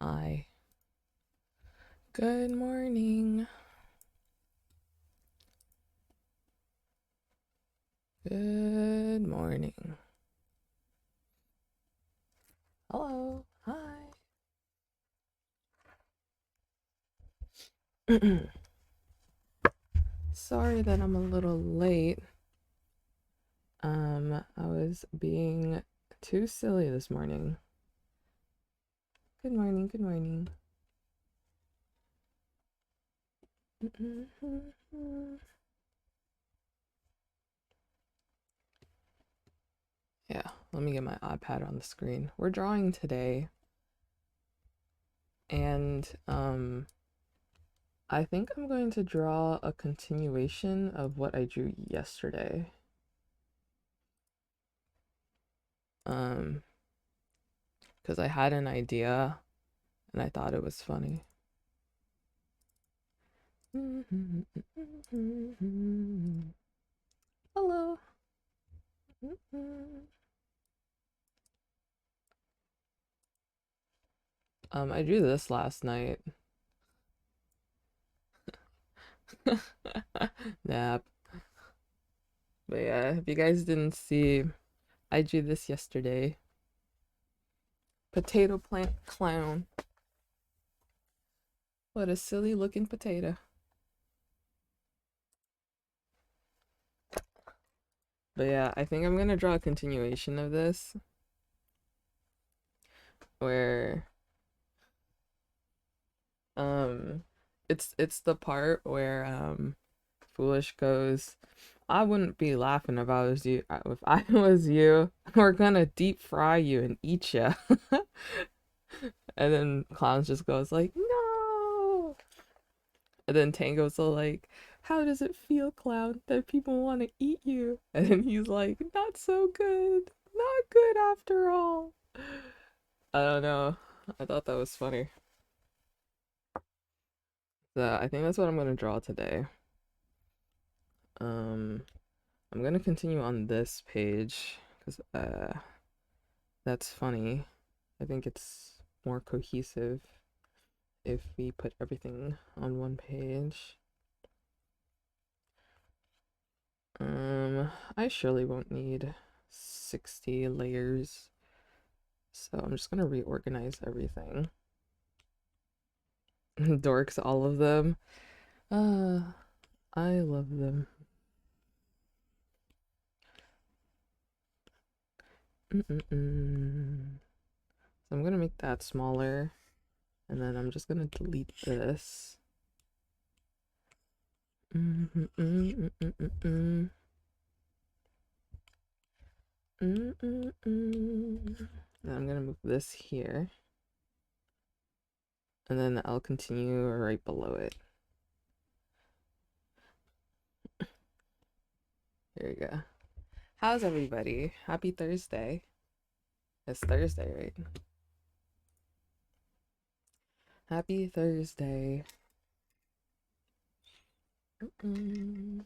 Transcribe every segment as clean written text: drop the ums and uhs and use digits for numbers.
Hi. Good morning. Good morning. Hello. Hi. Sorry that I'm a little late. I was being too silly this morning. Good morning. Good morning. Yeah, let me get my iPad on the screen. We're drawing today, and I think I'm going to draw a continuation of what I drew yesterday. Um, because I had an idea and I thought it was funny. Hello. I drew this last night. Nap. But yeah, if you guys didn't see, I drew this yesterday. Potato plant clown. What a silly looking potato. But yeah, I think I'm gonna draw a continuation of this where um it's the part where Foolish goes, I wouldn't be laughing if I was you. If I was you, we're gonna deep fry you and eat you. And then Clowns just goes like, no. And then Tango's all like, how does it feel, Clown, that people want to eat you? And then he's like, not so good, not good after all. I don't know. I thought that was funny. So I think that's what I'm gonna draw today. Um, I'm gonna continue on this page because that's funny. I think it's more cohesive if we put everything on one page. I surely won't need 60 layers, so I'm just gonna reorganize everything. Dorks, all of them. I love them. So I'm gonna make that smaller, and then I'm just gonna delete this. Then I'm gonna move this here, and then I'll continue right below it. There you go. How's everybody? Happy Thursday. It's Thursday, right? Happy Thursday. I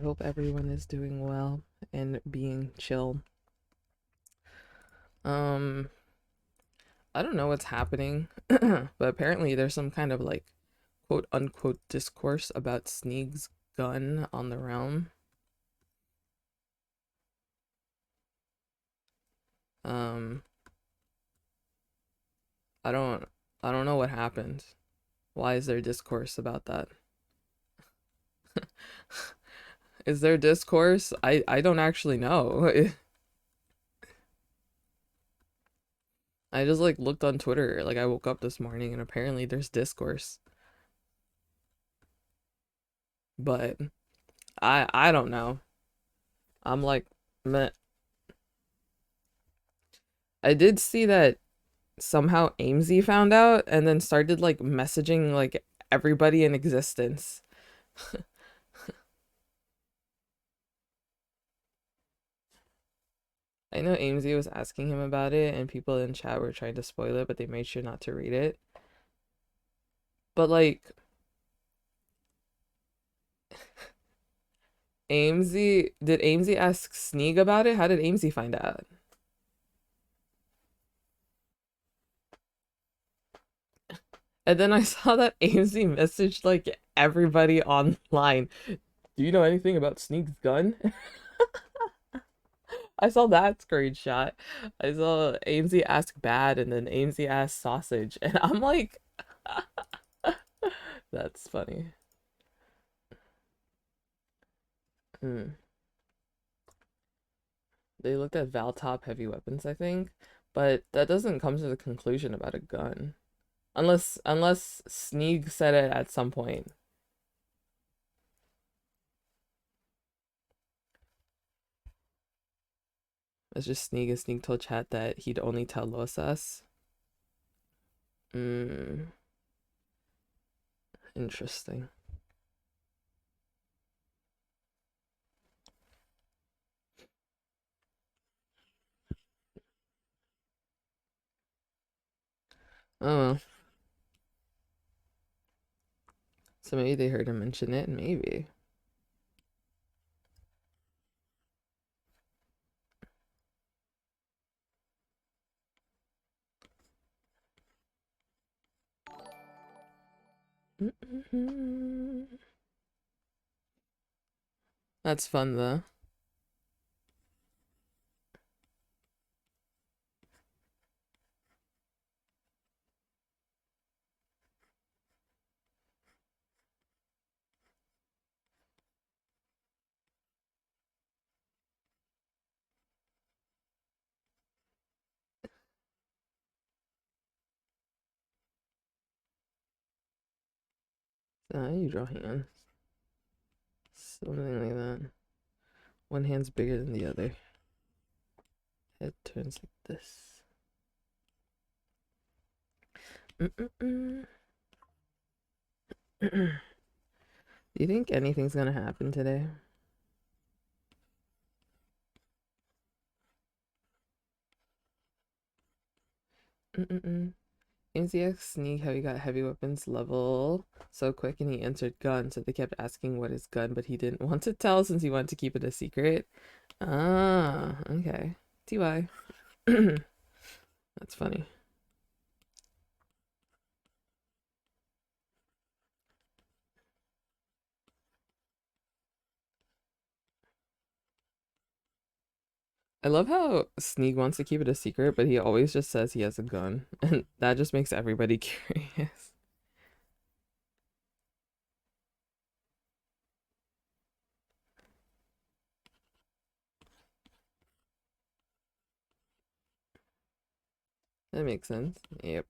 hope everyone is doing well and being chill. Um, I don't know what's happening, but apparently there's some kind of like quote unquote discourse about Sneeg's gun on the realm. Um, I don't I don't know what happened. Why is there discourse about that? Is there discourse? I don't actually know. I just like looked on Twitter, like I woke up this morning and apparently there's discourse. But I don't know. I'm like meh. I did see that somehow Amesy found out and then started like messaging like everybody in existence. I know Amesy was asking him about it and people in chat were trying to spoil it, but they made sure not to read it. But like did Amesy ask Sneeg about it? How did Amesy find out? And then I saw that AMZ messaged like everybody online. Do you know anything about Sneak's gun? I saw that screenshot. I saw AMZ ask bad and then AMZ ask sausage. And I'm like, that's funny. Hmm. They looked at Valtop heavy weapons, I think, but that doesn't come to the conclusion about a gun. Unless Sneak said it at some point. It's just Sneak and Sneak told chat that he'd only tell Losas. Hmm. Interesting. Oh well. So maybe they heard him mention it, maybe. That's fun though. You draw hands. Something like that. One hand's bigger than the other. Head turns like this. Do you think anything's gonna happen today? NCX Sneak how he got heavy weapons level so quick and he answered gun, so they kept asking what is gun, but he didn't want to tell since he wanted to keep it a secret. Ah, okay. TY. That's funny. I love how Sneak wants to keep it a secret, but he always just says he has a gun. And that just makes everybody curious. That makes sense. Yep.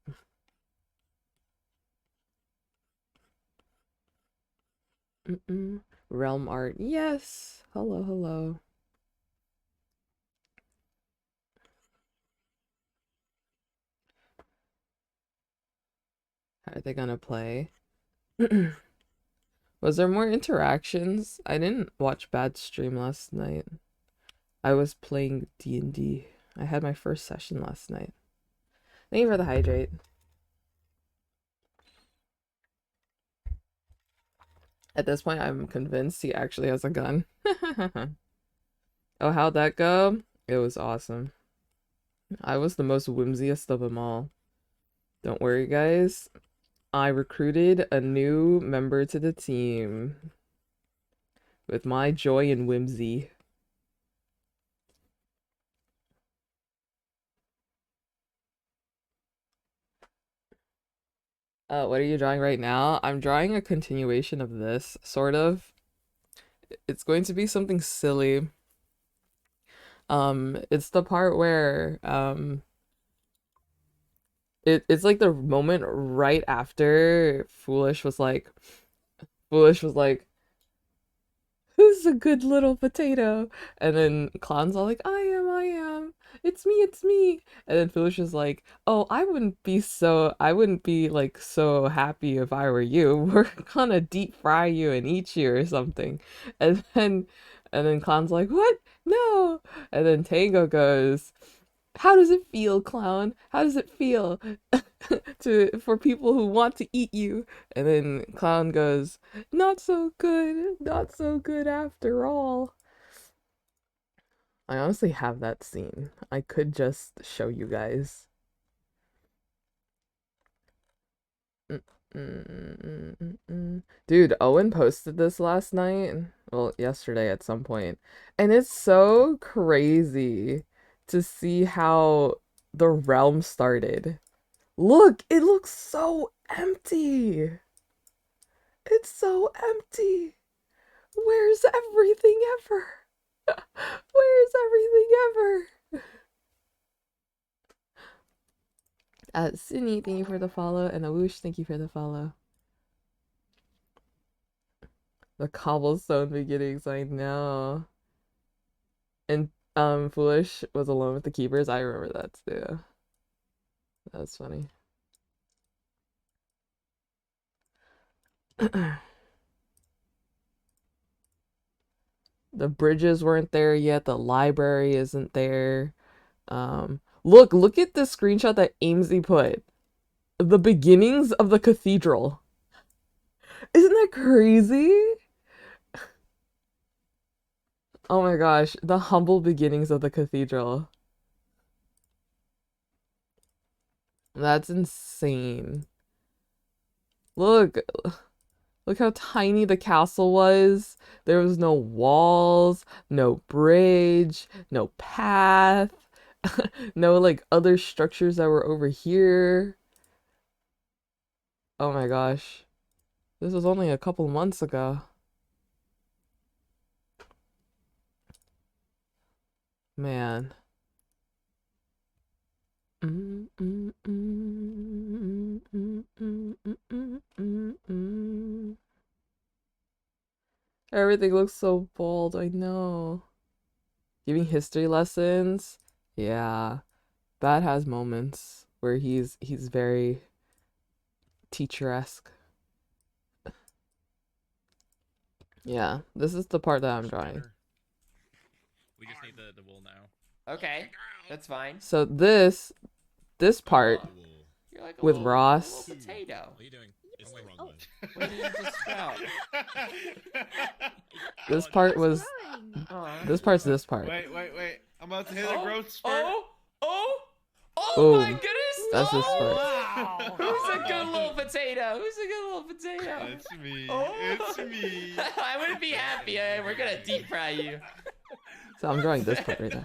Realm art. Yes. Hello, hello. How are they gonna play? Was there more interactions? I didn't watch Bad stream last night. I was playing D&D. I had my first session last night. Thank you for the hydrate. At this point, I'm convinced he actually has a gun. Oh, how'd that go? It was awesome. I was the most whimsiest of them all. Don't worry, guys. I recruited a new member to the team with my joy and whimsy. What are you drawing right now? I'm drawing a continuation of this, sort of. It's going to be something silly. It's the part where it's like the moment right after Foolish was like, who's a good little potato? And then Clown's all like, I am. It's me. And then Foolish is like, oh, I wouldn't be like so happy if I were you. We're gonna deep fry you and eat you or something. And then, and then Clown's like, what? No. And then Tango goes, how does it feel, Clown? How does it feel to for people who want to eat you? And then Clown goes, not so good, not so good after all. I honestly have that scene. I could just show you guys. Mm, mm, mm, Dude, Owen posted this last night. Well, yesterday at some point. And it's so crazy to see how the realm started. Look, it looks so empty. It's so empty. Where's everything ever? Where's everything ever? Sydney, thank you for the follow. And Awoosh, thank you for the follow. The cobblestone beginnings, I know. And Foolish was alone with the keepers. I remember that too. That's funny. The bridges weren't there yet. The library isn't there. Look at the screenshot that Amesy put. The beginnings of the cathedral. Isn't that crazy? Oh my gosh, the humble beginnings of the cathedral. That's insane. Look, look how tiny the castle was. There was no walls, no bridge, no path, no like other structures that were over here. Oh my gosh. This was only a couple months ago. Man. Everything looks so bold, I know. Giving history lessons. Yeah. That has moments where he's very teacher-esque. Yeah, this is the part that I'm drawing. We just need the wool now. Okay, that's fine. So this part You're like with little, Ross. a little potato. What are you doing? It's the wrong one. What did you just sprout? This part was. This part's this part. Wait. I'm about to hit a growth spurt. Oh my goodness! That's this part. Wow. Who's a good little potato? It's me. Oh. It's me. I wouldn't be happy. We're gonna deep fry you. So I'm drawing this part right now.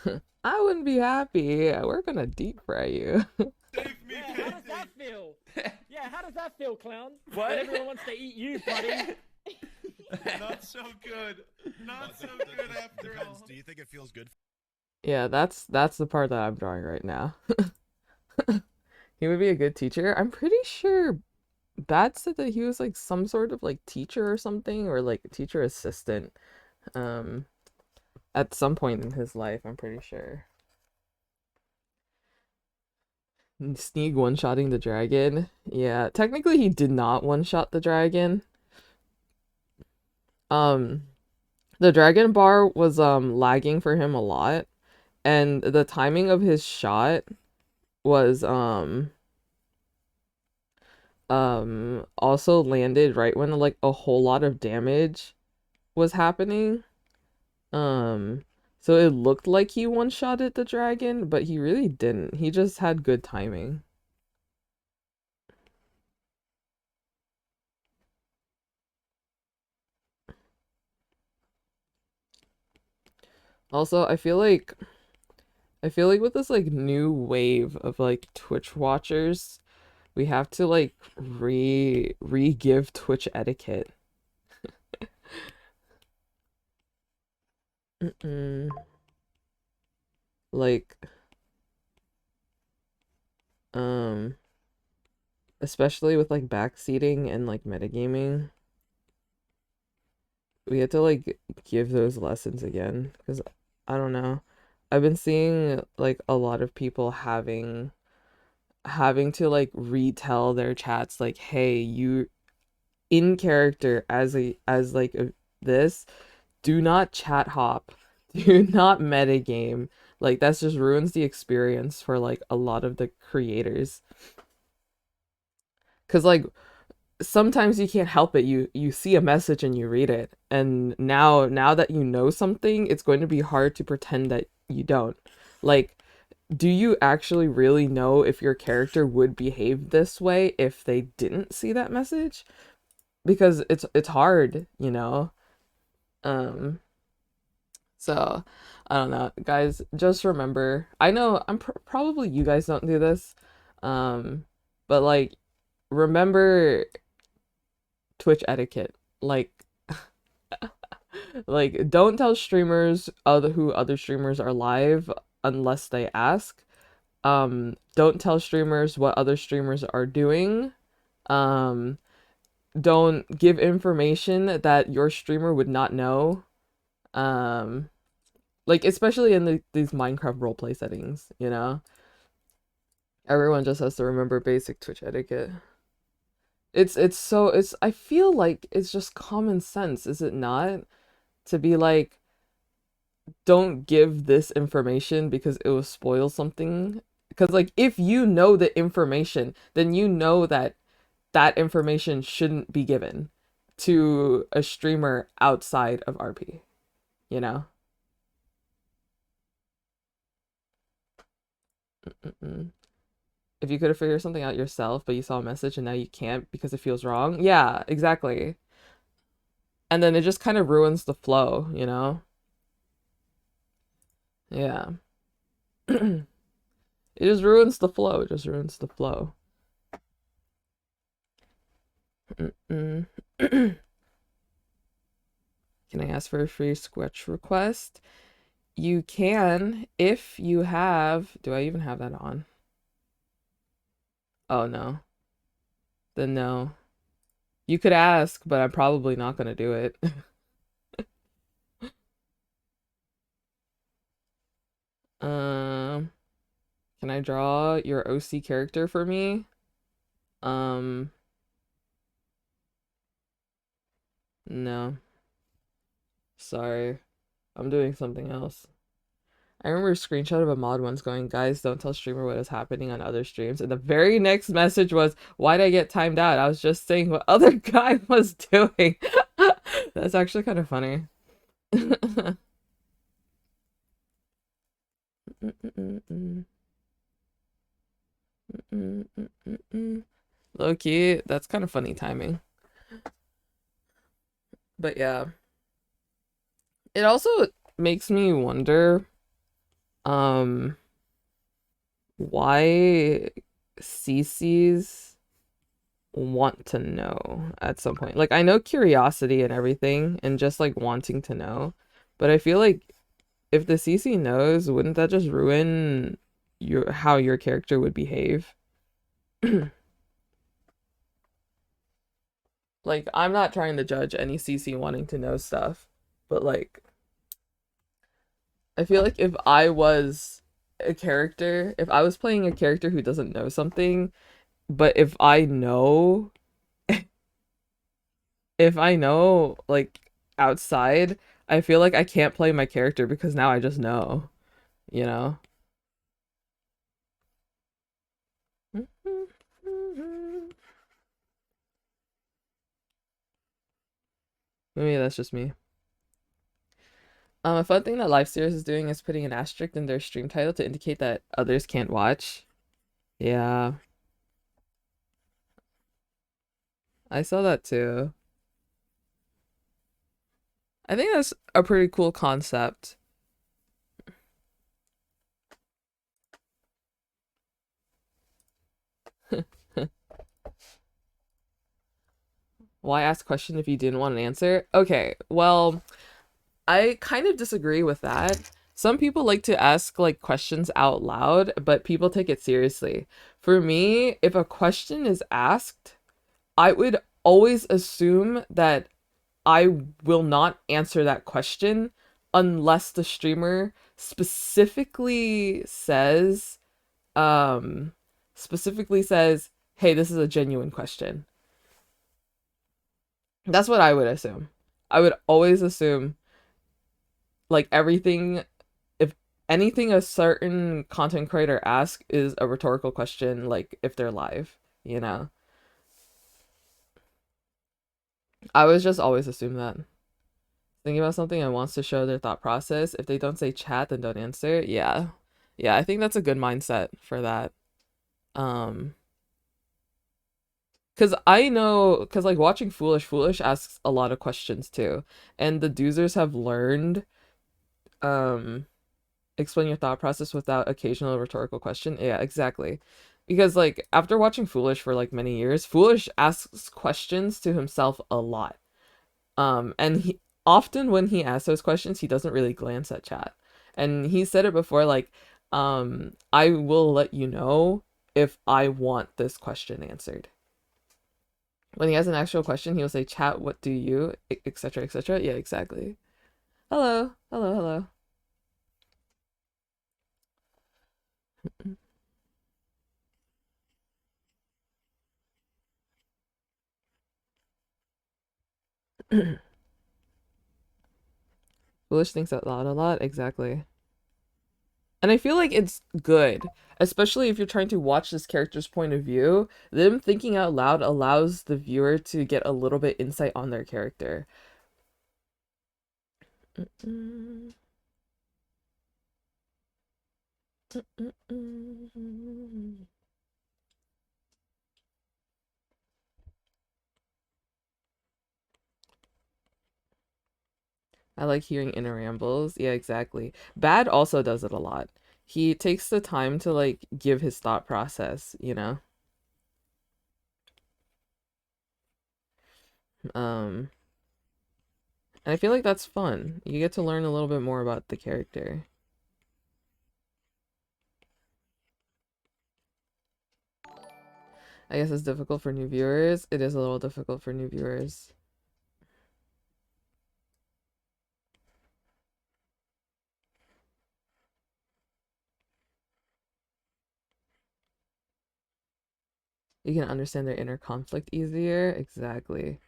No! I wouldn't be happy. We're gonna deep fry you. Save me, Yeah, how does that feel? Yeah, how does that feel, clown? What? When everyone wants to eat you, buddy. Not so good. Not so good after all. Do you think it feels good? Yeah, that's the part that I'm drawing right now. He would be a good teacher. I'm pretty sure Bat said that he was like some sort of like teacher or something, or like teacher assistant at some point in his life, I'm pretty sure. Sneak one-shotting the dragon. Yeah, technically he did not one-shot the dragon. The dragon bar was lagging for him a lot, and the timing of his shot was also landed right when like a whole lot of damage was happening. So it looked like he one-shotted the dragon, but he really didn't. He just had good timing. Also, I feel like with this like new wave of like Twitch watchers, we have to like re-give Twitch etiquette. Like especially with like backseating and like metagaming, we have to like give those lessons again, because I don't know, I've been seeing like a lot of people having to like retell their chats like, hey, you in character as this, do not chat hop, do not metagame. Like that just ruins the experience for like a lot of the creators, because like sometimes you can't help it, you see a message and you read it, and now that you know something, it's going to be hard to pretend that you don't. Like do you actually really know if your character would behave this way if they didn't see that message? Because it's hard, you know. Um, so I don't know, guys. Just remember, I know probably you guys don't do this, um, but like remember Twitch etiquette. Like like don't tell streamers who other streamers are live unless they ask. Don't tell streamers what other streamers are doing. Um, don't give information that your streamer would not know. Um, like especially in these Minecraft roleplay settings, you know? Everyone just has to remember basic Twitch etiquette. It's I feel like it's just common sense, is it not? To be like, don't give this information because it will spoil something. Because like if you know the information, then you know that that information shouldn't be given to a streamer outside of RP, you know? Mm-mm. If you could have figured something out yourself, but you saw a message and now you can't because it feels wrong. Yeah, exactly. And then it just kind of ruins the flow, you know? Yeah. It just ruins the flow. It just ruins the flow. Mm-mm. Can I ask for a free sketch request? You can if you have. Do I even have that on? Oh no. Then no. You could ask, but I'm probably not gonna do it. Um, can I draw your OC character for me? Um, no. Sorry. I'm doing something else. I remember a screenshot of a mod once going, guys, don't tell streamer what is happening on other streams. And the very next message was, why'd I get timed out? I was just saying what other guy was doing. That's actually kind of funny. Low key, that's kind of funny timing. But yeah. It also makes me wonder, um, why CCs want to know at some point. Like I know curiosity and everything and just like wanting to know, but I feel like if the CC knows, wouldn't that just ruin your how your character would behave? Like I'm not trying to judge any CC wanting to know stuff, but like I feel like if I was a character, if I was playing a character who doesn't know something, but if I know like outside, I feel like I can't play my character because now I just know, you know? Maybe that's just me. A fun thing that Live Series is doing is putting an asterisk in their stream title to indicate that others can't watch. Yeah, I saw that too. I think that's a pretty cool concept. Why ask a question if you didn't want an answer? Okay, well, I kind of disagree with that. Some people like to ask like questions out loud, but people take it seriously. For me, if a question is asked, I would always assume that I will not answer that question unless the streamer um specifically says, "Hey, this is a genuine question." That's what I would assume. I would always assume like everything if anything a certain content creator asks is a rhetorical question, like if they're live, you know. I was just always assume that. Thinking about something and wants to show their thought process. If they don't say chat, then don't answer. Yeah. Yeah, I think that's a good mindset for that. Um, because I know, because like watching Foolish asks a lot of questions too, and the doozers have learned um explain your thought process without occasional rhetorical question. Yeah, exactly. Because like after watching Foolish for like many years, Foolish asks questions to himself a lot. And he often when he asks those questions, he doesn't really glance at chat. And he said it before, like, I will let you know if I want this question answered. When he has an actual question, he will say, "Chat, what do you?" etc. etc. Yeah, exactly. Hello, hello, hello. Foolish thinks out loud a lot. Exactly. And I feel like it's good, especially if you're trying to watch this character's point of view. Them thinking out loud allows the viewer to get a little bit insight on their character. I like hearing inner rambles. Yeah, exactly. Bad also does it a lot. He takes the time to like give his thought process, you know? Um, and I feel like that's fun. You get to learn a little bit more about the character. I guess it's difficult for new viewers. It is a little difficult for new viewers. You can understand their inner conflict easier. Exactly.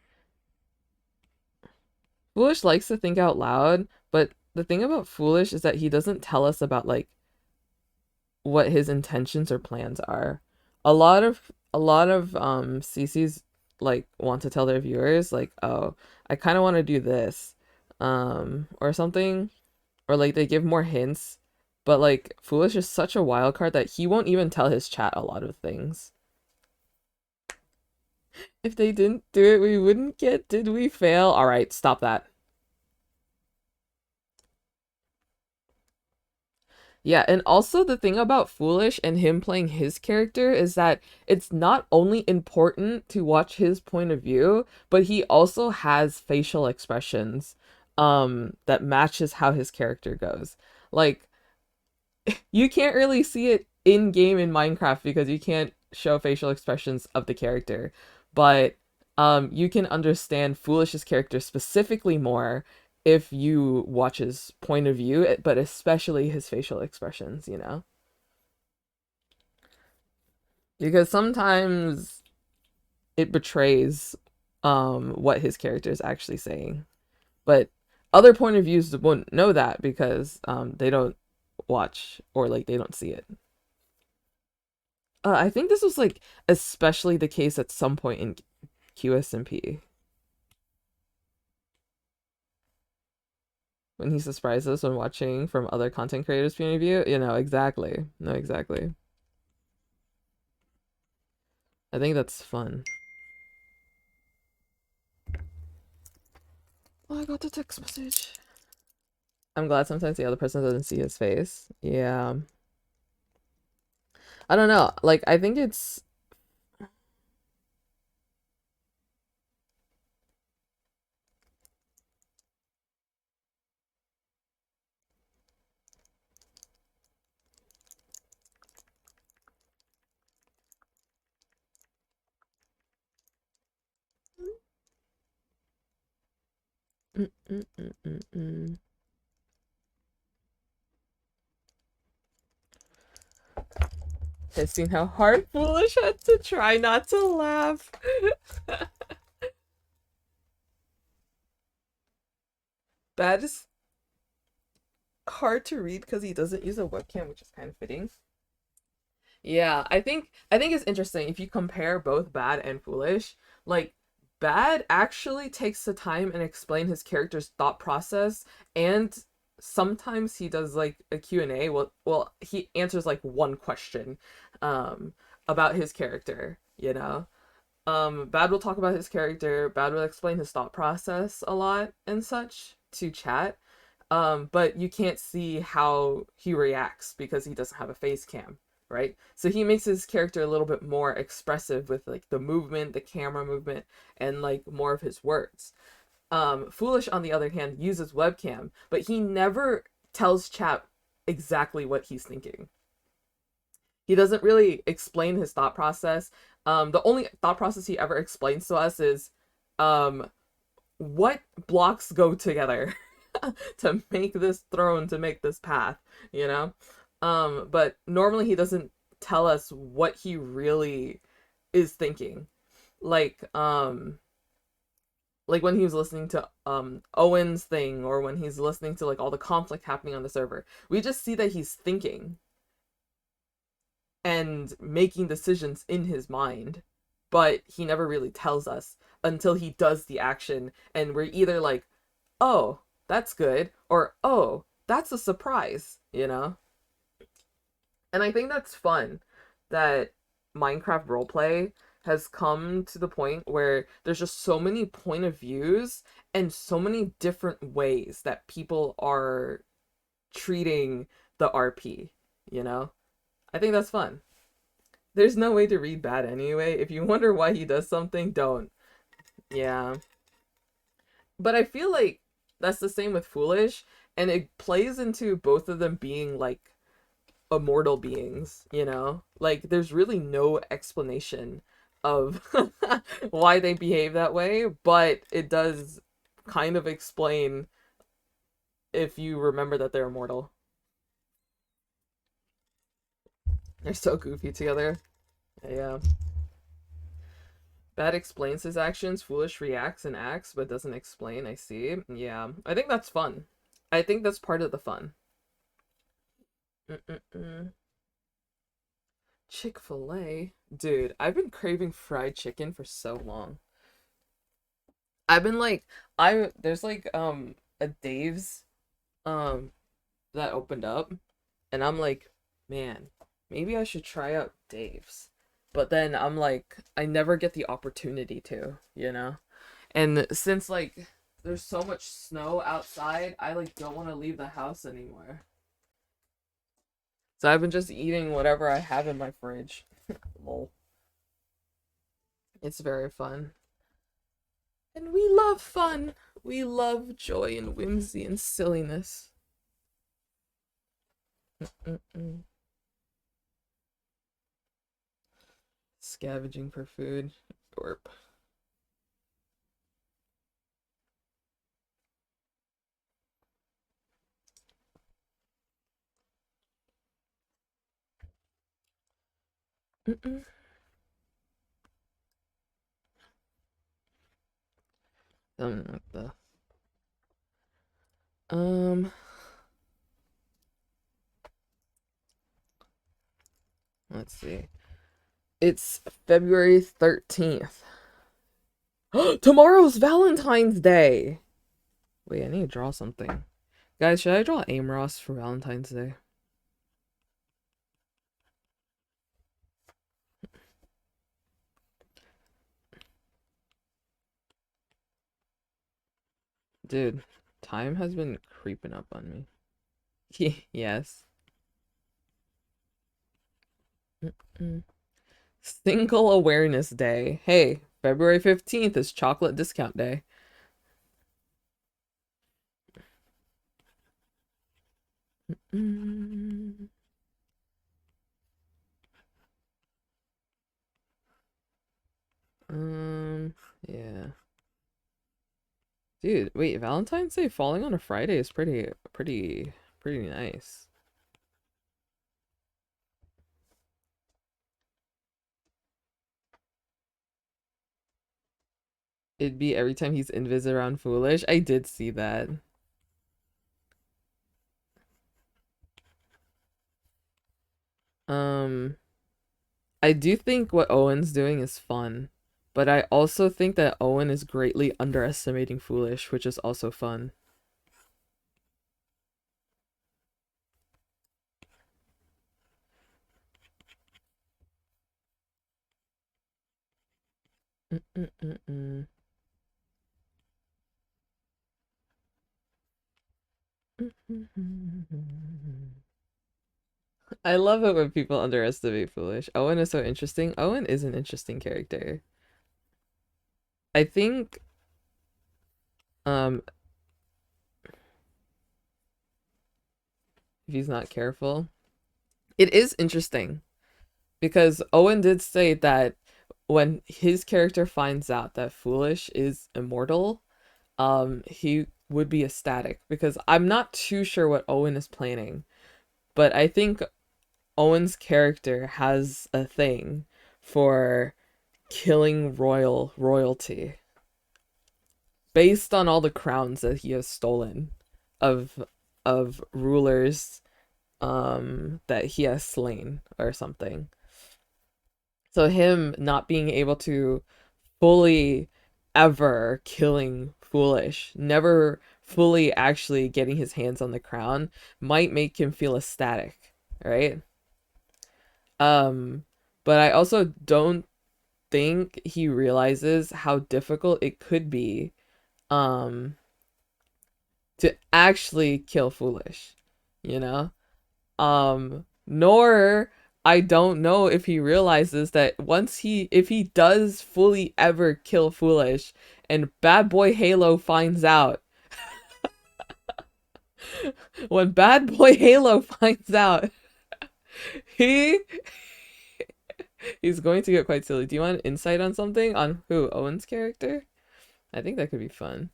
Foolish likes to think out loud, but the thing about Foolish is that he doesn't tell us about like what his intentions or plans are. A lot of CCs like want to tell their viewers like, "Oh, I kind of want to do this." Or something, or like they give more hints, but like Foolish is such a wild card that he won't even tell his chat a lot of things. If they didn't do it, we wouldn't get did we fail? All right, stop that. Yeah, and also the thing about Foolish and him playing his character is that it's not only important to watch his point of view, but he also has facial expressions that matches how his character goes. Like you can't really see it in game in Minecraft because you can't show facial expressions of the character, but you can understand Foolish's character specifically more if you watch his point of view, but especially his facial expressions, you know? Because sometimes it betrays what his character is actually saying. But other point of views won't know that because they don't watch or like they don't see it. I think this was like especially the case at some point in QSMP when he surprised us when watching from other content creators' point of view. You know, exactly. No, exactly. I think that's fun. Oh, I got the text message. I'm glad sometimes the other person doesn't see his face. Yeah. I don't know. Like, I think it's mm, mm, mm, mm, mm. I've seen how hard Foolish had to try not to laugh. Bad is hard to read because he doesn't use a webcam, which is kind of fitting. Yeah, I think it's interesting if you compare both Bad and Foolish. Like Bad actually takes the time and explain his character's thought process and sometimes he does like a Q&A. Well, he answers like one question about his character, you know. Bad will talk about his character, Bad will explain his thought process a lot and such to chat. But you can't see how he reacts because he doesn't have a face cam, right? So he makes his character a little bit more expressive with like the movement, the camera movement, and like more of his words. Foolish, on the other hand, uses webcam, but he never tells chat exactly what he's thinking. He doesn't really explain his thought process. The only thought process he ever explains to us is, what blocks go together to make this throne, to make this path, you know? But normally he doesn't tell us what he really is thinking. Like, like when he was listening to Owen's thing, or when he's listening to like all the conflict happening on the server, we just see that he's thinking and making decisions in his mind, but he never really tells us until he does the action, and we're either like, oh, that's good, or oh, that's a surprise, you know? And I think that's fun that Minecraft roleplay has come to the point where there's just so many point of views and so many different ways that people are treating the RP, you know? I think that's fun. There's no way to read Bad anyway. If you wonder why he does something, don't. Yeah. But I feel like that's the same with Foolish, and it plays into both of them being like immortal beings, you know? Like there's really no explanation of why they behave that way, but it does kind of explain if you remember that they're immortal. They're so goofy together. Yeah. Bad explains his actions, Foolish reacts and acts, but doesn't explain. I see. Yeah. I think that's fun. I think that's part of the fun. Chick-fil-A? Dude, I've been craving fried chicken for so long. I've been like, there's like, a Dave's, um, that opened up, and I'm like, man, maybe I should try out Dave's. But then I'm like, I never get the opportunity to, you know? And since like there's so much snow outside, I like don't want to leave the house anymore. So I've been just eating whatever I have in my fridge. Lol. It's very fun. And we love fun. We love joy and whimsy and silliness. Scavenging for food. Dorp. Something like the let's see. It's February 13th. Tomorrow's Valentine's Day. Wait, I need to draw something. Guys, should I draw Amros for Valentine's Day? Dude, time has been creeping up on me. Yes. Single Awareness Day. Hey, February 15th is chocolate discount day. Yeah. Dude, wait, Valentine's Day falling on a Friday is pretty nice. It'd be every time he's invis around Foolish. I did see that. I do think what Owen's doing is fun, but I also think that Owen is greatly underestimating Foolish, which is also fun. Mm-mm-mm-mm. I love it when people underestimate Foolish. Owen is so interesting. Owen is an interesting character. I think um if he's not careful, it is interesting because Owen did say that when his character finds out that Foolish is immortal, he would be ecstatic because I'm not too sure what Owen is planning, but I think Owen's character has a thing for killing royalty based on all the crowns that he has stolen of rulers that he has slain or something. So him not being able to fully ever killing Foolish, never fully actually getting his hands on the crown might make him feel ecstatic, right? Um, but I also don't think he realizes how difficult it could be um to actually kill Foolish, you know? Nor I don't know if he realizes that if he does fully ever kill Foolish and Bad Boy Halo finds out, when Bad Boy Halo finds out, he he's going to get quite silly. Do you want insight on something on who Owen's character? I think that could be fun.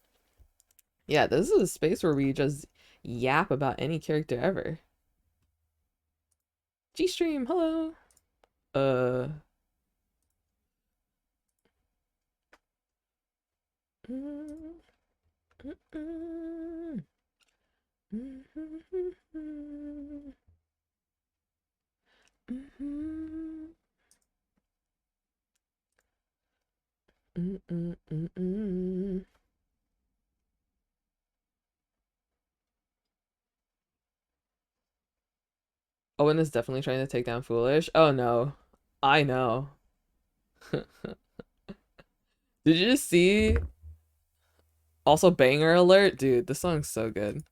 Yeah, this is a space where we just yap about any character ever. G-Stream, hello. Uh. Owen is definitely trying to take down Foolish. Oh no. I know. Did you just see? Also, banger alert? Dude, this song's so good.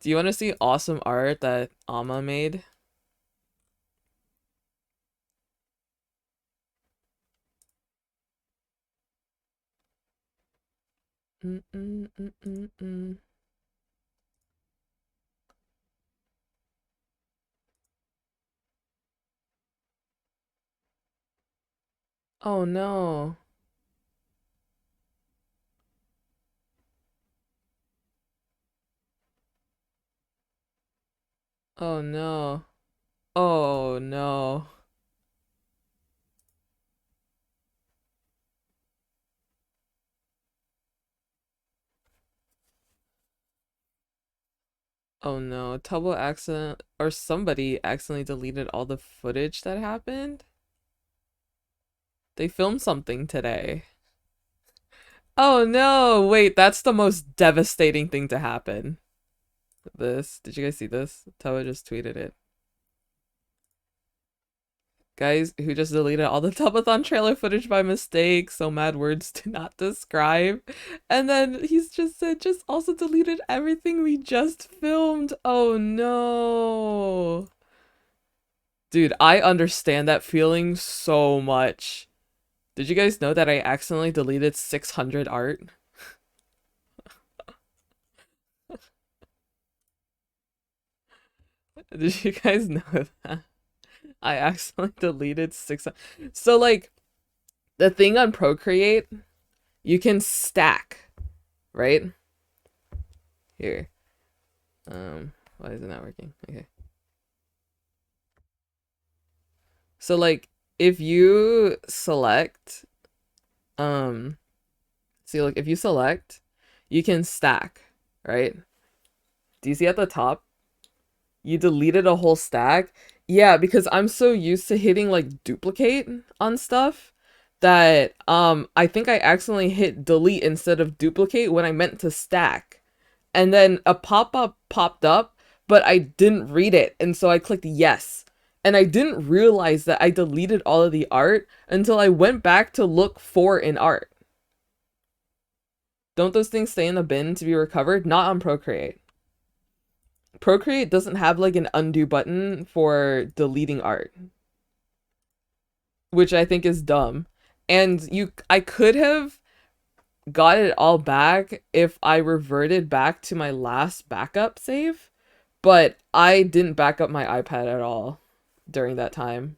Do you want to see awesome art that Amma made? Oh no. Oh no. Oh no. Oh no. Tubble accident or somebody accidentally deleted all the footage that happened. They filmed something today. Oh no. Wait, that's the most devastating thing to happen. This. Did you guys see this? Toa just tweeted it. Guys who just deleted all the Tubathon trailer footage by mistake, so mad words to not describe. And then he's just said, just also deleted everything we just filmed. Oh no. Dude, I understand that feeling so much. Did you guys know that I accidentally deleted 600 art? Did you guys know that? I accidentally deleted 600. So like, the thing on Procreate, you can stack, right? Here. Why is it not working? Okay. So like if you select see like if you select, you can stack, right? Do you see at the top? You deleted a whole stack. Yeah, because I'm so used to hitting like duplicate on stuff that I think I accidentally hit delete instead of duplicate when I meant to stack. And then a pop-up popped up, but I didn't read it, and so I clicked yes. And I didn't realize that I deleted all of the art until I went back to look for an art. Don't those things stay in the bin to be recovered? Not on Procreate. Procreate doesn't have like an undo button for deleting art, which I think is dumb. And I could have got it all back if I reverted back to my last backup save, but I didn't back up my iPad at all during that time.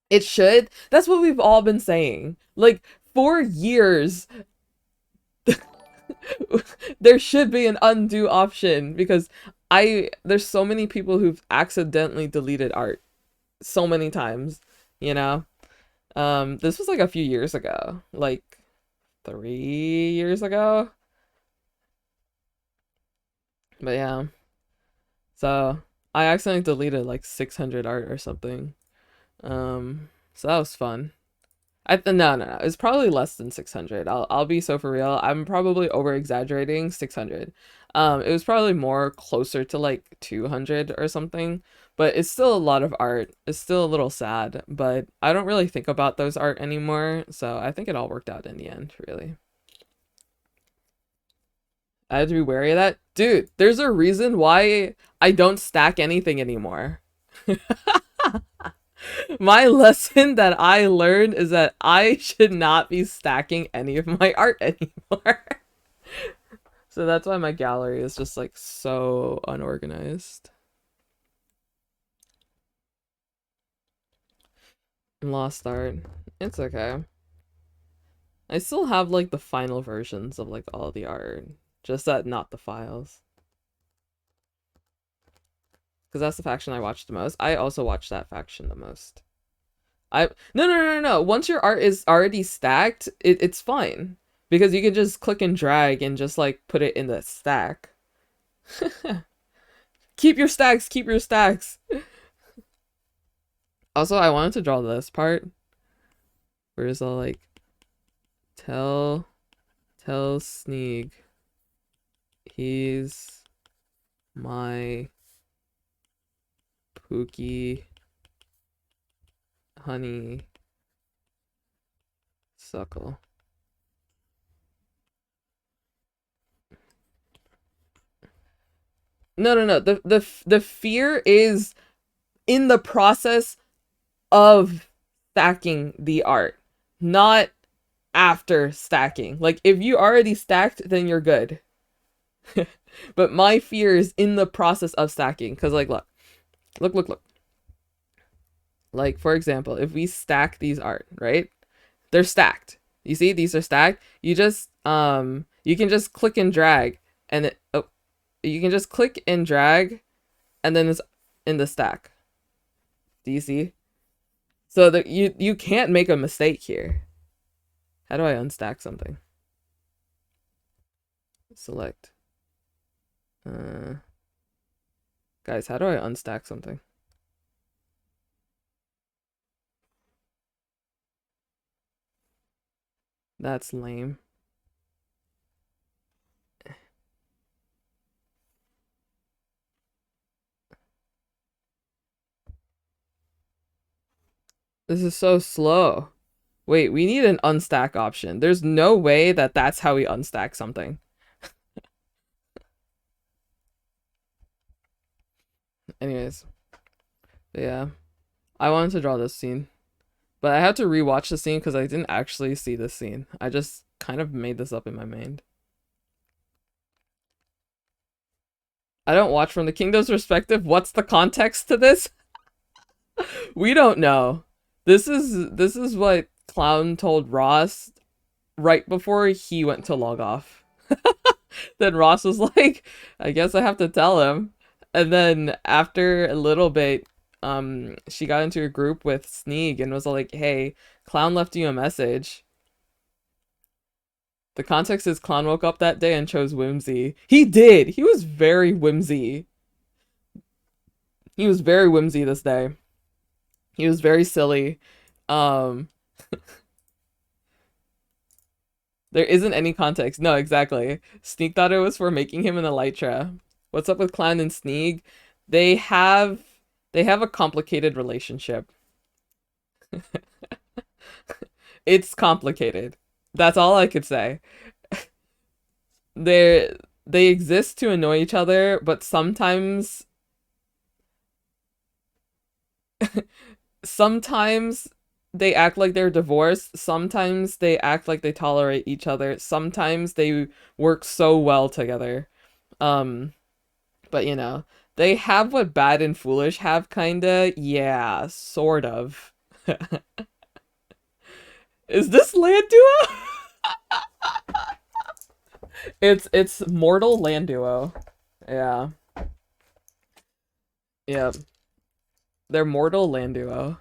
It should. That's what we've all been saying. Like, for years, there should be an undo option because there's so many people who've accidentally deleted art so many times, you know? This was like a few years ago, like 3 years ago. But yeah. So I accidentally deleted like 600 art or something. So that was fun. No. It's probably less than 600. I'll be so for real. I'm probably over exaggerating 600. It was probably more closer to like 200 or something, but it's still a lot of art. It's still a little sad, but I don't really think about those art anymore, so I think it all worked out in the end, really. I had to be wary of that. Dude, there's a reason why I don't stack anything anymore. My lesson that I learned is that I should not be stacking any of my art anymore. So that's why my gallery is just like so unorganized. Lost art. It's okay. I still have like the final versions of like all the art, just that not the files. Because that's the faction I watched the most. I also watched that faction the most. No. Once your art is already stacked, it's fine. Because you can just click and drag and just like put it in the stack. Keep your stacks, keep your stacks. Also, I wanted to draw this part. Where it's all like, tell Sneeg he's my Pookie honey suckle. No. The fear is in the process of stacking the art, not after stacking. Like, if you already stacked, then you're good. But my fear is in the process of stacking. Because, like, look. Like, for example, if we stack these art, right? They're stacked. You see, these are stacked. You just, you can just click and drag. And you can just click and drag. And then it's in the stack. Do you see? So that you can't make a mistake here. How do I unstack something? Select. Guys, how do I unstack something? That's lame. This is so slow. Wait, we need an unstack option. There's no way that that's how we unstack something. Anyways. Yeah. I wanted to draw this scene. But I had to rewatch the scene because I didn't actually see this scene. I just kind of made this up in my mind. I don't watch from the kingdom's perspective. What's the context to this? We don't know. This is what Clown told Ross right before he went to log off. Then Ross was like, I guess I have to tell him. And then after a little bit, she got into a group with Sneeg and was like, hey, Clown left you a message. The context is Clown woke up that day and chose whimsy. He did! He was very whimsy. He was very whimsy this day. He was very silly. There isn't any context. No, exactly. Sneeg thought it was for making him an elytra. What's up with Clown and Sneeg? They have a complicated relationship. It's complicated. That's all I could say. they exist to annoy each other, but sometimes they act like they're divorced, sometimes they act like they tolerate each other, sometimes they work so well together. Um, but they have what Bad and Foolish have, kinda. Yeah, sort of. Is this land duo? It's mortal land duo. Yeah. Yep. They're mortal land duo.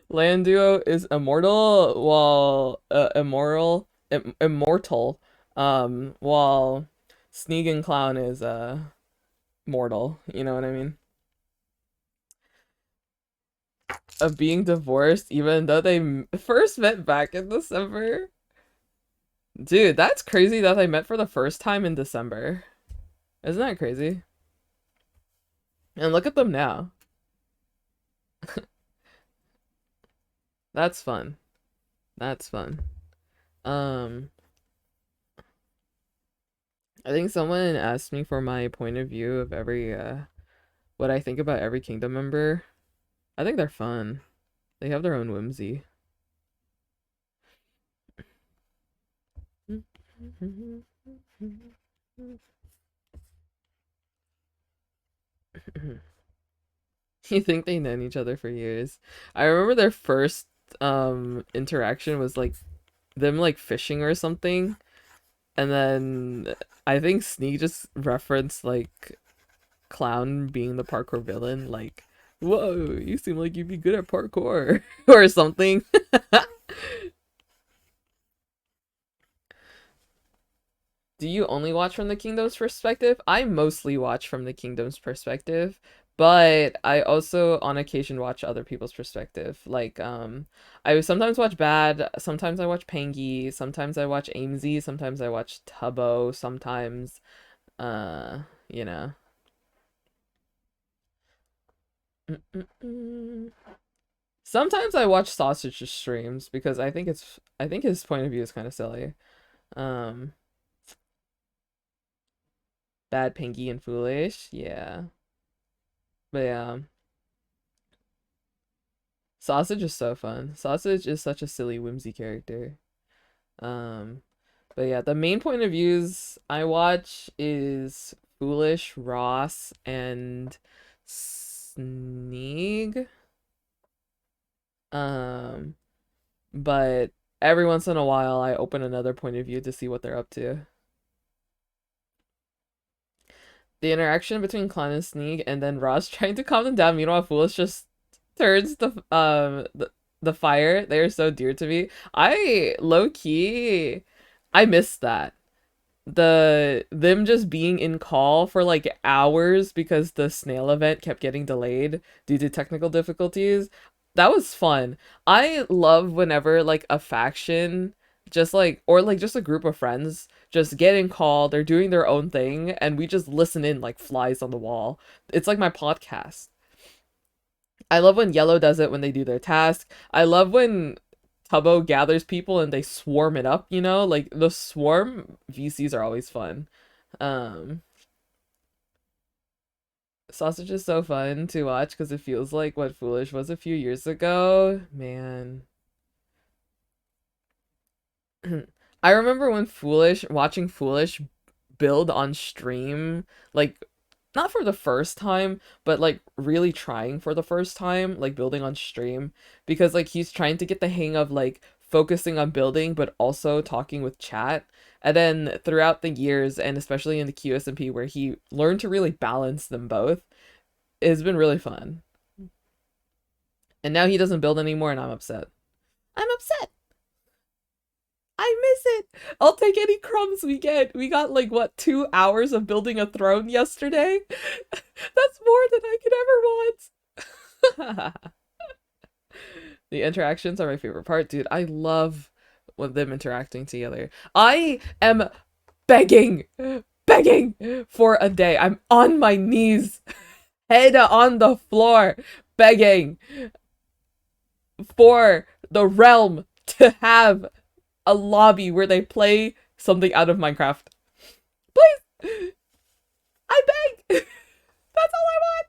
Land duo is immortal while immortal while Sneak and Clown is mortal, you know what I mean? Of being divorced even though they first met back in December. Dude, that's crazy that they met for the first time in December. Isn't that crazy? And look at them now. That's fun. That's fun. Um, I think someone asked me for my point of view of every what I think about every Kingdom member. I think they're fun. They have their own whimsy. You think they known each other for years. I remember their first interaction was like them like fishing or something. And then I think Sneak just referenced like Clown being the parkour villain, like, whoa, you seem like you'd be good at parkour or something. Do you only watch from the Kingdom's perspective? I mostly watch from the Kingdom's perspective, but I also on occasion watch other people's perspective. Like, I sometimes watch Bad, sometimes I watch Pangy, sometimes I watch Amesy, sometimes I watch Tubbo, sometimes, you know. Sometimes I watch Sausage's streams because I think his point of view is kind of silly. Um, Bad, Pinky, and Foolish, yeah. But yeah, Sausage is so fun. Sausage is such a silly, whimsy character. Um, but yeah, the main point of views I watch is Foolish, Ross, and Sneeg. Um, but every once in a while I open another point of view to see what they're up to. The interaction between Clown and Sneak and then Ross trying to calm them down, meanwhile Foolish just turns the fire. They are so dear to me. I low key I missed that. Them just being in call for like hours because the snail event kept getting delayed due to technical difficulties. That was fun. I love whenever like a faction just like or like just a group of friends just get in call, they're doing their own thing and we just listen in like flies on the wall. It's like my podcast. I love when Yellow does it when they do their task. I love when Tubbo gathers people and they swarm it up, you know? Like the swarm VCs are always fun. Um Sausage is so fun to watch because it feels like what Foolish was a few years ago. Man. I remember when watching Foolish build on stream, like not for the first time, but like really trying for the first time, like building on stream because like he's trying to get the hang of like focusing on building but also talking with chat. And then throughout the years and especially in the QSMP where he learned to really balance them both, it's been really fun. And now he doesn't build anymore and I'm upset. I'm upset. I miss it. I'll take any crumbs we get. We got like what 2 hours of building a throne yesterday. That's more than I could ever want. The interactions are my favorite part, dude. I love with them interacting together. I am begging, begging for a day. I'm on my knees, head on the floor, begging for the realm to have a lobby where they play something out of Minecraft. Please! I beg! That's all I want!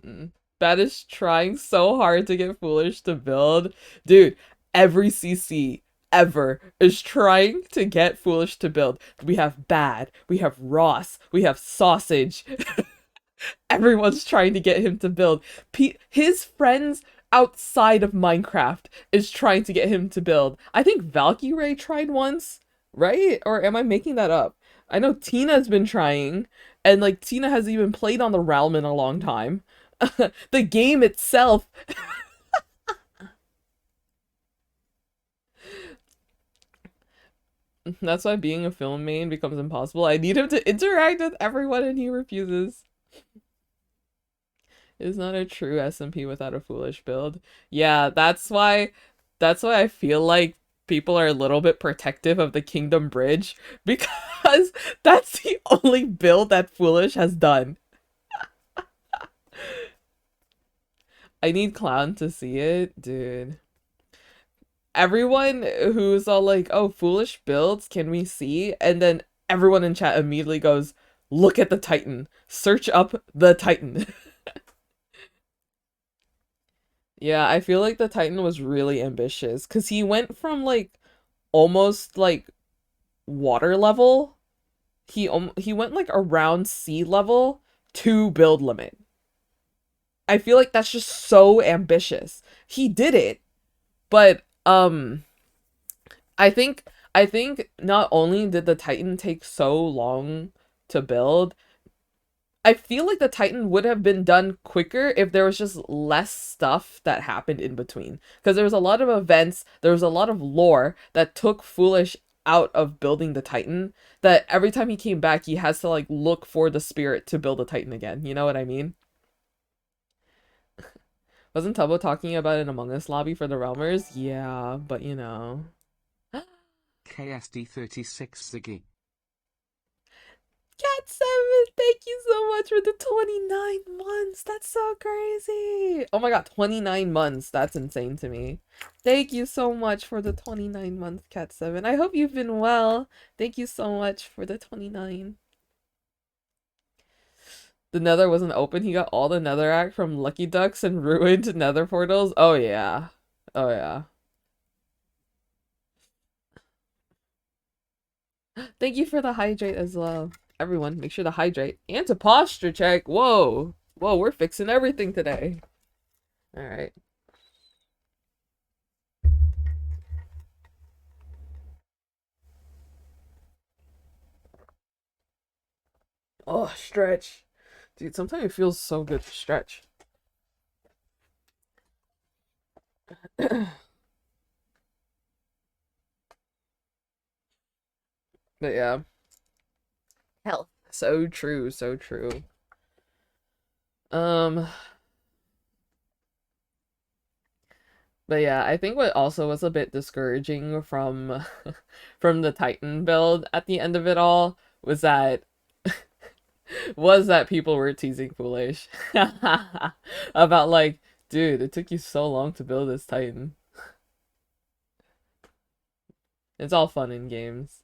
Mm-mm. That is trying so hard to get Foolish to build. Dude, every CC ever is trying to get Foolish to build. We have Bad, we have Ross, we have Sausage. Everyone's trying to get him to build. His friends outside of Minecraft is trying to get him to build. I think Valkyrie tried once, right? Or am I making that up? I know Tina's been trying, and like Tina hasn't even played on the realm in a long time. The game itself. That's why being a film main becomes impossible. I need him to interact with everyone and he refuses. Is not a true SMP without a Foolish build. Yeah, that's why I feel like people are a little bit protective of the Kingdom Bridge because that's the only build that Foolish has done. I need Clown to see it, dude. Everyone who's all like, "Oh, Foolish builds, can we see?" And then everyone in chat immediately goes, "Look at the Titan. Search up the Titan." Yeah, I feel like the Titan was really ambitious because he went from like almost like water level. He went like around sea level to build limit. I feel like that's just so ambitious. He did it, but I think not only did the Titan take so long to build, I feel like the Titan would have been done quicker if there was just less stuff that happened in between. Because there was a lot of events, there was a lot of lore that took Foolish out of building the Titan, that every time he came back, he has to like look for the spirit to build a Titan again. You know what I mean? Wasn't Tubbo talking about an Among Us lobby for the Realmers? Yeah, but you know. KSD36 Ziggy. Cat7, thank you so much for the 29 months. That's so crazy. Oh my god, 29 months. That's insane to me. Thank you so much for the 29 months, Cat7. I hope you've been well. Thank you so much for the 29. The Nether wasn't open. He got all the Netherrack from Lucky Ducks and ruined Nether portals. Oh yeah. Oh yeah. Thank you for the hydrate as well. Everyone, make sure to hydrate and to posture check. Whoa. Whoa, we're fixing everything today. All right. Oh, stretch. Dude, sometimes it feels so good to stretch. But yeah. Health. So true, so true. But yeah, I think what also was a bit discouraging from from the Titan build at the end of it all was that people were teasing Foolish about like, dude, it took you so long to build this Titan. It's all fun in games.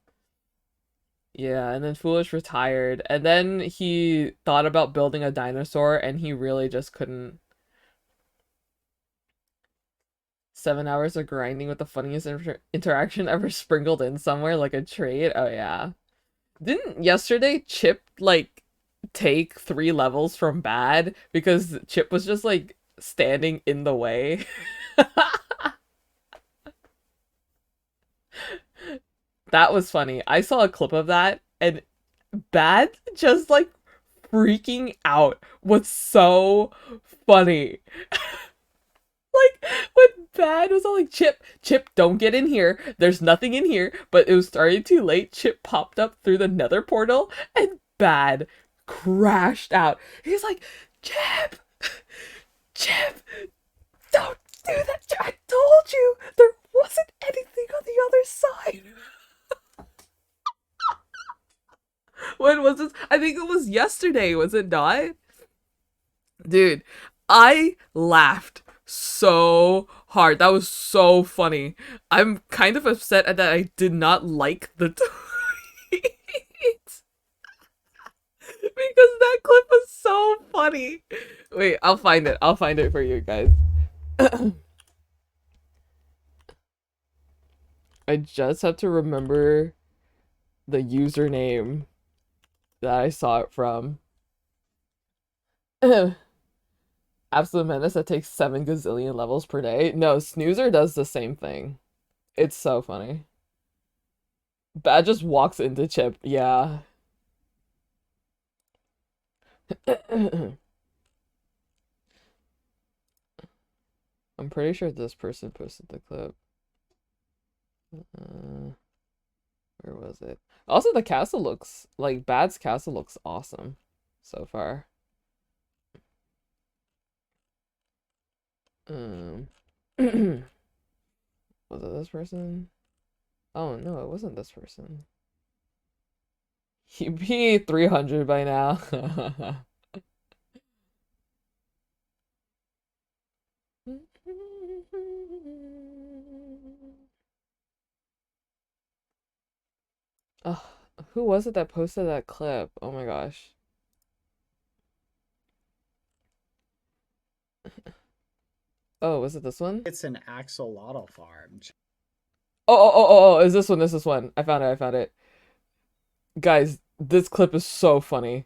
Yeah, and then Foolish retired, and then he thought about building a dinosaur, and he really just couldn't. 7 hours of grinding with the funniest interaction ever sprinkled in somewhere, like a trade. Oh yeah. Didn't yesterday Chip like take 3 levels from bad because Chip was just like standing in the way? That was funny. I saw a clip of that, and Bad just like freaking out was so funny. Like when Bad was all like, Chip, don't get in here. There's nothing in here. But it was starting too late. Chip popped up through the Nether portal, and Bad crashed out. He's like, Chip, don't do that. I told you there wasn't anything on the other side. When was this? I think it was yesterday, was it not? Dude, I laughed so hard. That was so funny. I'm kind of upset at that I did not like the tweet. Because that clip was so funny. Wait, I'll find it. I'll find it for you guys. I just have to remember the username that I saw it from. Absolute Menace that takes 7 gazillion levels per day. No, Snoozer does the same thing. It's so funny. Bad just walks into Chip. Yeah. I'm pretty sure this person posted the clip. Where was it? Also, the castle looks like Bad's castle looks awesome so far. Was it this person? Oh no, it wasn't this person. He'd be 300 by now. Oh, who was it that posted that clip? Oh my gosh. Oh, was it this one? It's an axolotl farm. Oh, is this one? This one. I found it. Guys, this clip is so funny.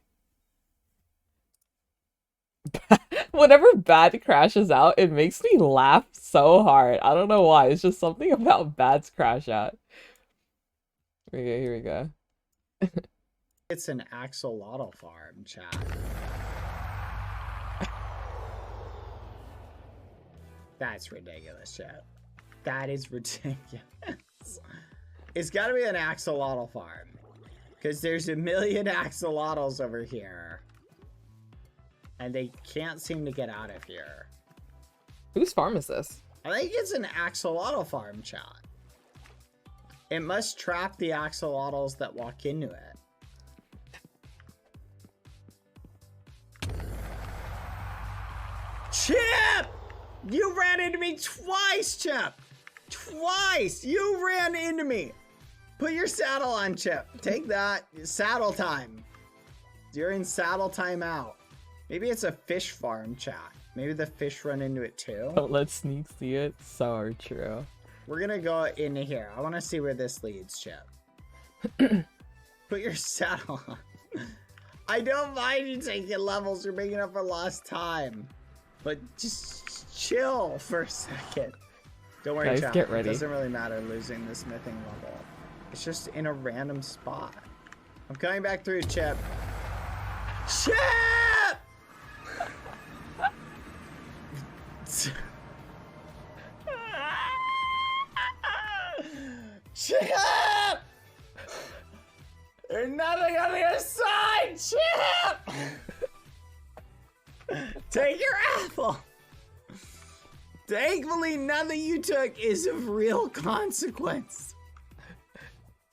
Whenever Bad crashes out, it makes me laugh so hard. I don't know why. It's just something about Bad's crash out. Here we go. It's an axolotl farm, chat. That's ridiculous, chat. That is ridiculous. It's gotta be an axolotl farm. Because there's a million axolotls over here. And they can't seem to get out of here. Whose farm is this? I think it's an axolotl farm, chat. It must trap the axolotls that walk into it. Chip! You ran into me twice, Chip! Twice! You ran into me! Put your saddle on, Chip. Take that. Saddle time. You're in saddle time out. Maybe it's a fish farm, chat. Maybe the fish run into it too. Don't let Sneak see it. So true. We're gonna go into here. I want to see where this leads, Chip. Put your saddle on. I don't mind you taking levels. You're making up for lost time. But just chill for a second. Don't worry, Guys, chat. get ready. It doesn't really matter losing this mything level. It's just in a random spot. I'm coming back through, Chip. Chip! Chip! There's nothing on the other side, Chip! Take your apple! Thankfully, nothing you took is of real consequence.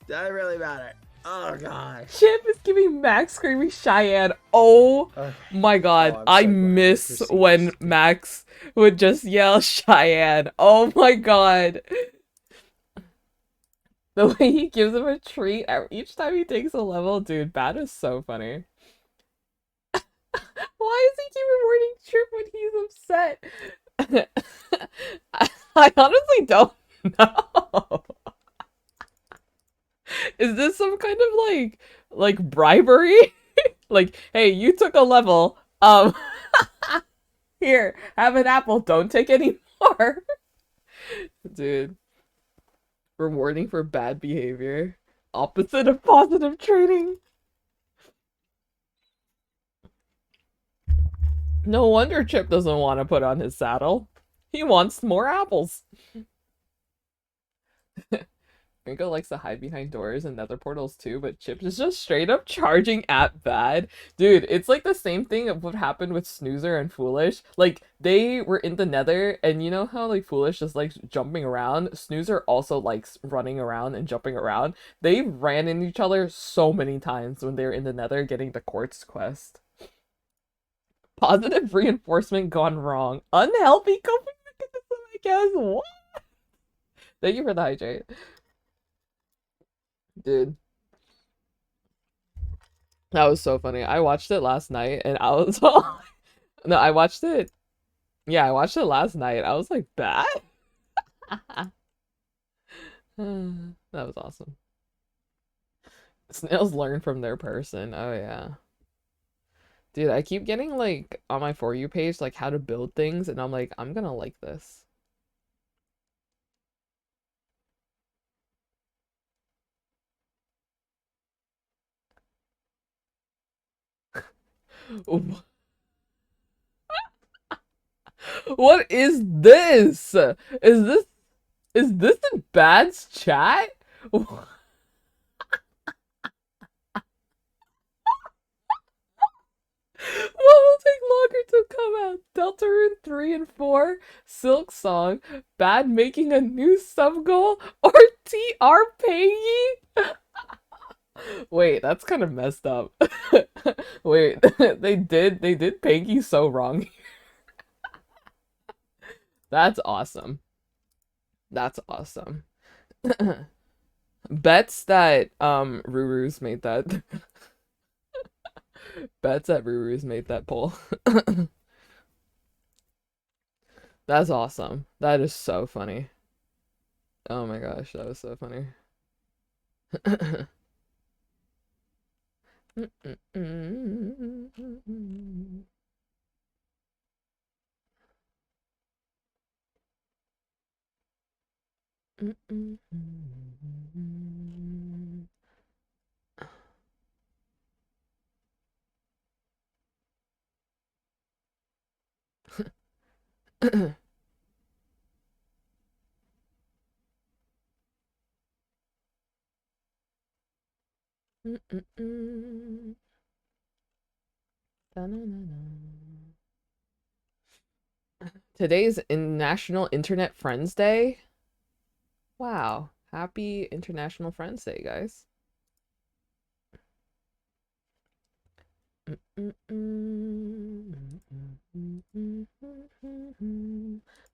Doesn't really matter. Oh, gosh. Chip is giving Max screaming Cheyenne. Oh my god. Oh, I so glad miss this when is- Max would just yell Cheyenne. Oh my god. The way he gives him a treat each time he takes a level, dude, that is so funny. Why does he keep rewarding Trip when he's upset? I honestly don't know. Is this some kind of like bribery? Like, hey, you took a level. Here, have an apple. Don't take any more. Dude. Rewarding for bad behavior. Opposite of positive training. No wonder Chip doesn't want to put on his saddle. He wants more apples. Ringo likes to hide behind doors and nether portals too, but Chip is just straight up charging at Bad. Dude, it's like the same thing of what happened with Snoozer and Foolish. Like, they were in the nether, and you know how like Foolish just likes jumping around? Snoozer also likes running around and jumping around. They ran into each other so many times when they were in the nether getting the quartz quest. Positive reinforcement gone wrong. Unhealthy coping Guess what? Thank you for the hydrate. Dude, that was so funny. I watched it last night and I was all no, I watched it. Yeah, I watched it last night. I was like, that? That was awesome. Snails learn from their person. Oh yeah. Dude, I keep getting like on my For You page like how to build things and I'm like, I'm gonna like this. What is this? Is this in Bad's chat? What will take longer to come out? Deltarune 3 and 4, Silk Song, Bad making a new sub goal, or TR Peggy? Wait, that's kind of messed up. Wait, they did Panky so wrong. That's awesome. That's awesome. Bets that Ruru's made that. Bets that Ruru's made that poll. That's awesome. That is so funny. Oh my gosh, that was so funny. Today's National Internet Friends Day. Wow. Happy International Friends Day, guys.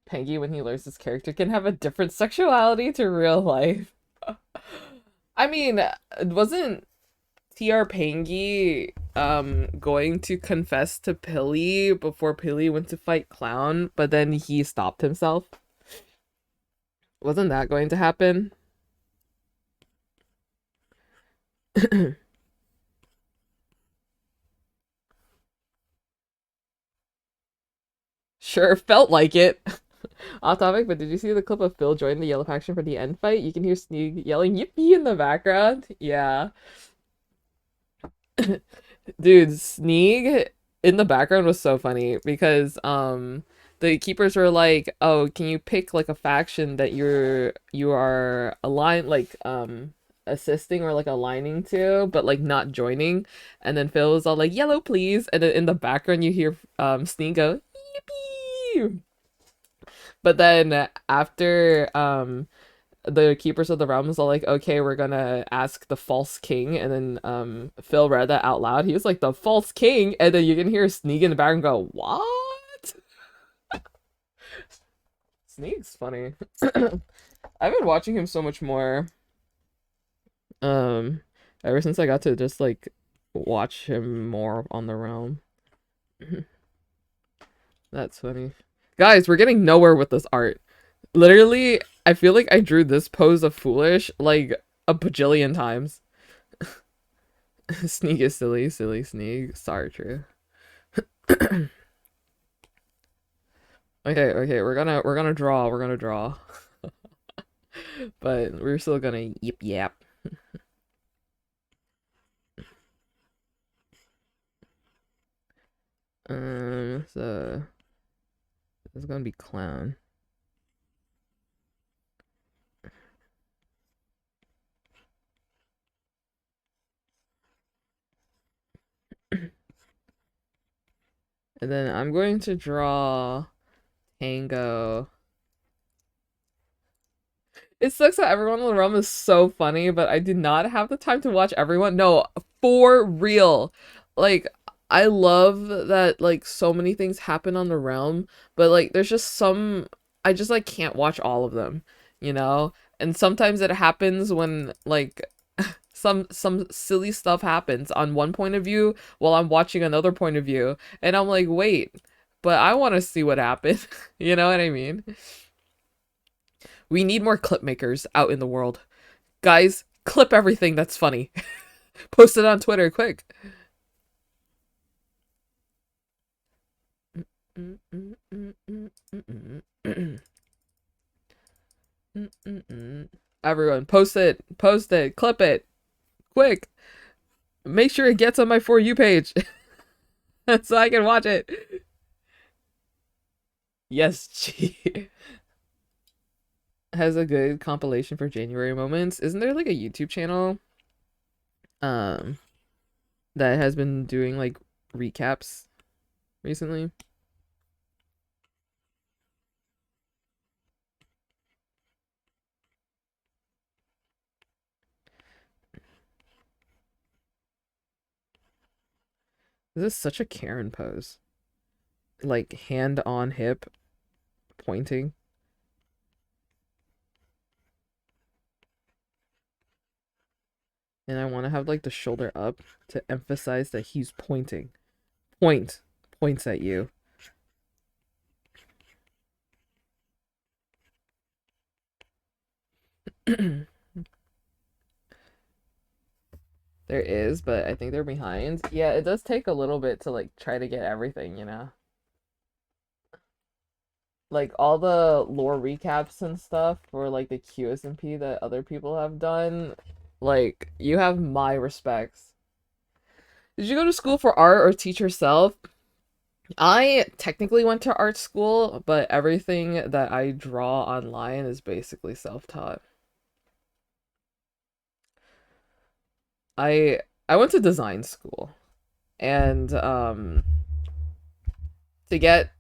Peggy, when he learns his character, can have a different sexuality to real life. I mean, wasn't TR Pangy going to confess to Pilly before Pilly went to fight Clown, but then he stopped himself? Wasn't that going to happen? Sure, felt like it. Off topic, but did you see the clip of Phil joining the yellow faction for the end fight? You can hear Sneak yelling yippee in the background. Yeah. Dude, Sneak in the background was so funny because the keepers were like, "Oh, can you pick like a faction that you are aligned like assisting or like aligning to, but like not joining?" And then Phil was all like, "Yellow, please." And then in the background you hear Sneak go, "Yippee!" But then after the keepers of the realm was all like, okay, we're gonna ask the false king, and then Phil read that out loud. He was like, the false king, and then you can hear Sneak in the background go, what? Sneak's funny. I've been watching him so much more um ever since I got to just like watch him more on the realm. That's funny. Guys, we're getting nowhere with this art. Literally, I feel like I drew this pose of Foolish like a bajillion times. Sneak is silly, silly Sneak. Sorry, true. Okay, we're gonna draw. But we're still gonna yip yap. So it's gonna be Clown. And then I'm going to draw Tango. It sucks that everyone in the realm is so funny, but I do not have the time to watch everyone. No, for real. Like, I love that, like, so many things happen on the realm, but, like, there's just some I just like can't watch all of them, you know? And sometimes it happens when like some silly stuff happens on one point of view while I'm watching another point of view, and I'm like, "Wait, but I want to see what happened." You know what I mean? We need more clip makers out in the world. Guys, clip everything that's funny. Post it on Twitter quick. Everyone, post it, clip it, quick. Make sure it gets on my For You page so I can watch it. Yes, G has a good compilation for January moments. Isn't there like a YouTube channel um that has been doing like recaps recently? This is such a Karen pose. Like hand on hip pointing. And I want to have like the shoulder up to emphasize that he's pointing. Points at you. There is, but I think they're behind. Yeah, it does take a little bit to like try to get everything, you know? Like all the lore recaps and stuff for like the QSMP that other people have done, like you have my respects. Did you go to school for art or teach yourself? I technically went to art school, but everything that I draw online is basically self-taught. I I went to design school, and to get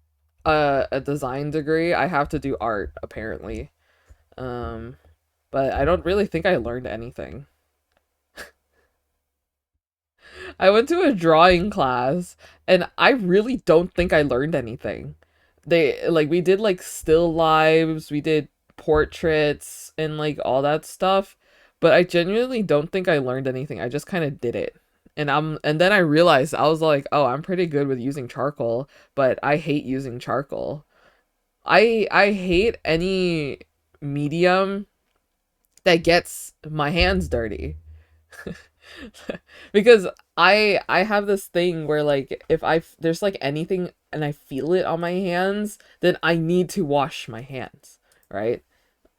a design degree, I have to do art apparently. Um but I don't really think I learned anything. I went to a drawing class and I really don't think I learned anything. They like we did like still lives, we did portraits and like all that stuff, but I genuinely don't think I learned anything. I just kind of did it. And then I realized I was like, "Oh, I'm pretty good with using charcoal, but I hate using charcoal." I hate any medium that gets my hands dirty. Because I have this thing where like if there's like anything and I feel it on my hands, then I need to wash my hands, right?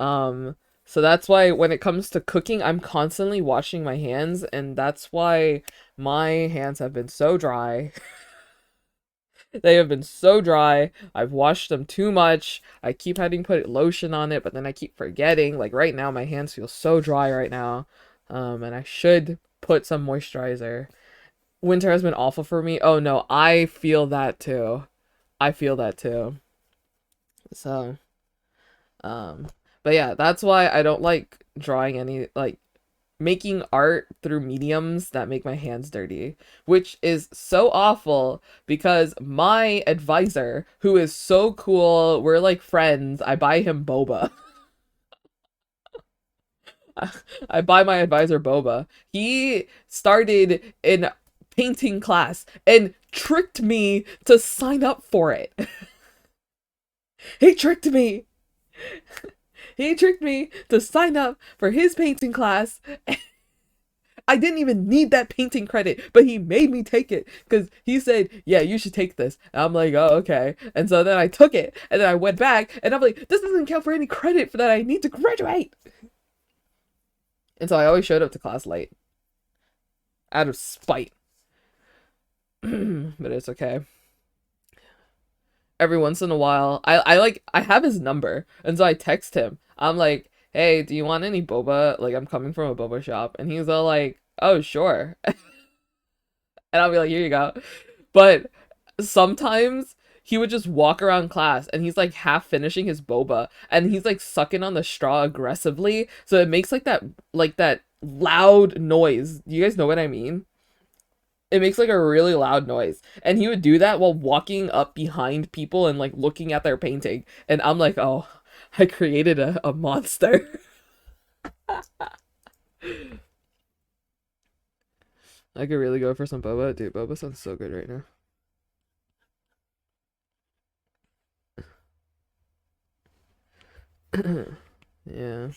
Um so that's why when it comes to cooking, I'm constantly washing my hands, and that's why my hands have been so dry. They have been so dry. I've washed them too much. I keep having to put lotion on it, but then I keep forgetting. Like right now, my hands feel so dry right now. And I should put some moisturizer. Winter has been awful for me. Oh no, I feel that too. I feel that too. So, um, but yeah, that's why I don't like drawing any, like, making art through mediums that make my hands dirty, which is so awful because my advisor, who is so cool, we're like friends, I buy him boba. I buy my advisor boba. He started in painting class and tricked me to sign up for it. He tricked me. He tricked me to sign up for his painting class. I didn't even need that painting credit, but he made me take it because he said, "Yeah, you should take this." And I'm like, "Oh, okay." And so then I took it, and then I went back, and I'm like, "This doesn't count for any credit for that I need to graduate." And so I always showed up to class late out of spite. But it's okay. Every once in a while, I have his number, and so I text him. I'm like, "Hey, do you want any boba? Like, I'm coming from a boba shop." And he's all like, "Oh, sure." And I'll be like, "Here you go." But sometimes he would just walk around class and he's like half finishing his boba and he's like sucking on the straw aggressively, so it makes like that loud noise. Do you guys know what I mean? It makes like a really loud noise. And he would do that while walking up behind people and like looking at their painting. And I'm like, oh, I created a monster. I could really go for some boba. Dude, boba sounds so good right now. Yeah.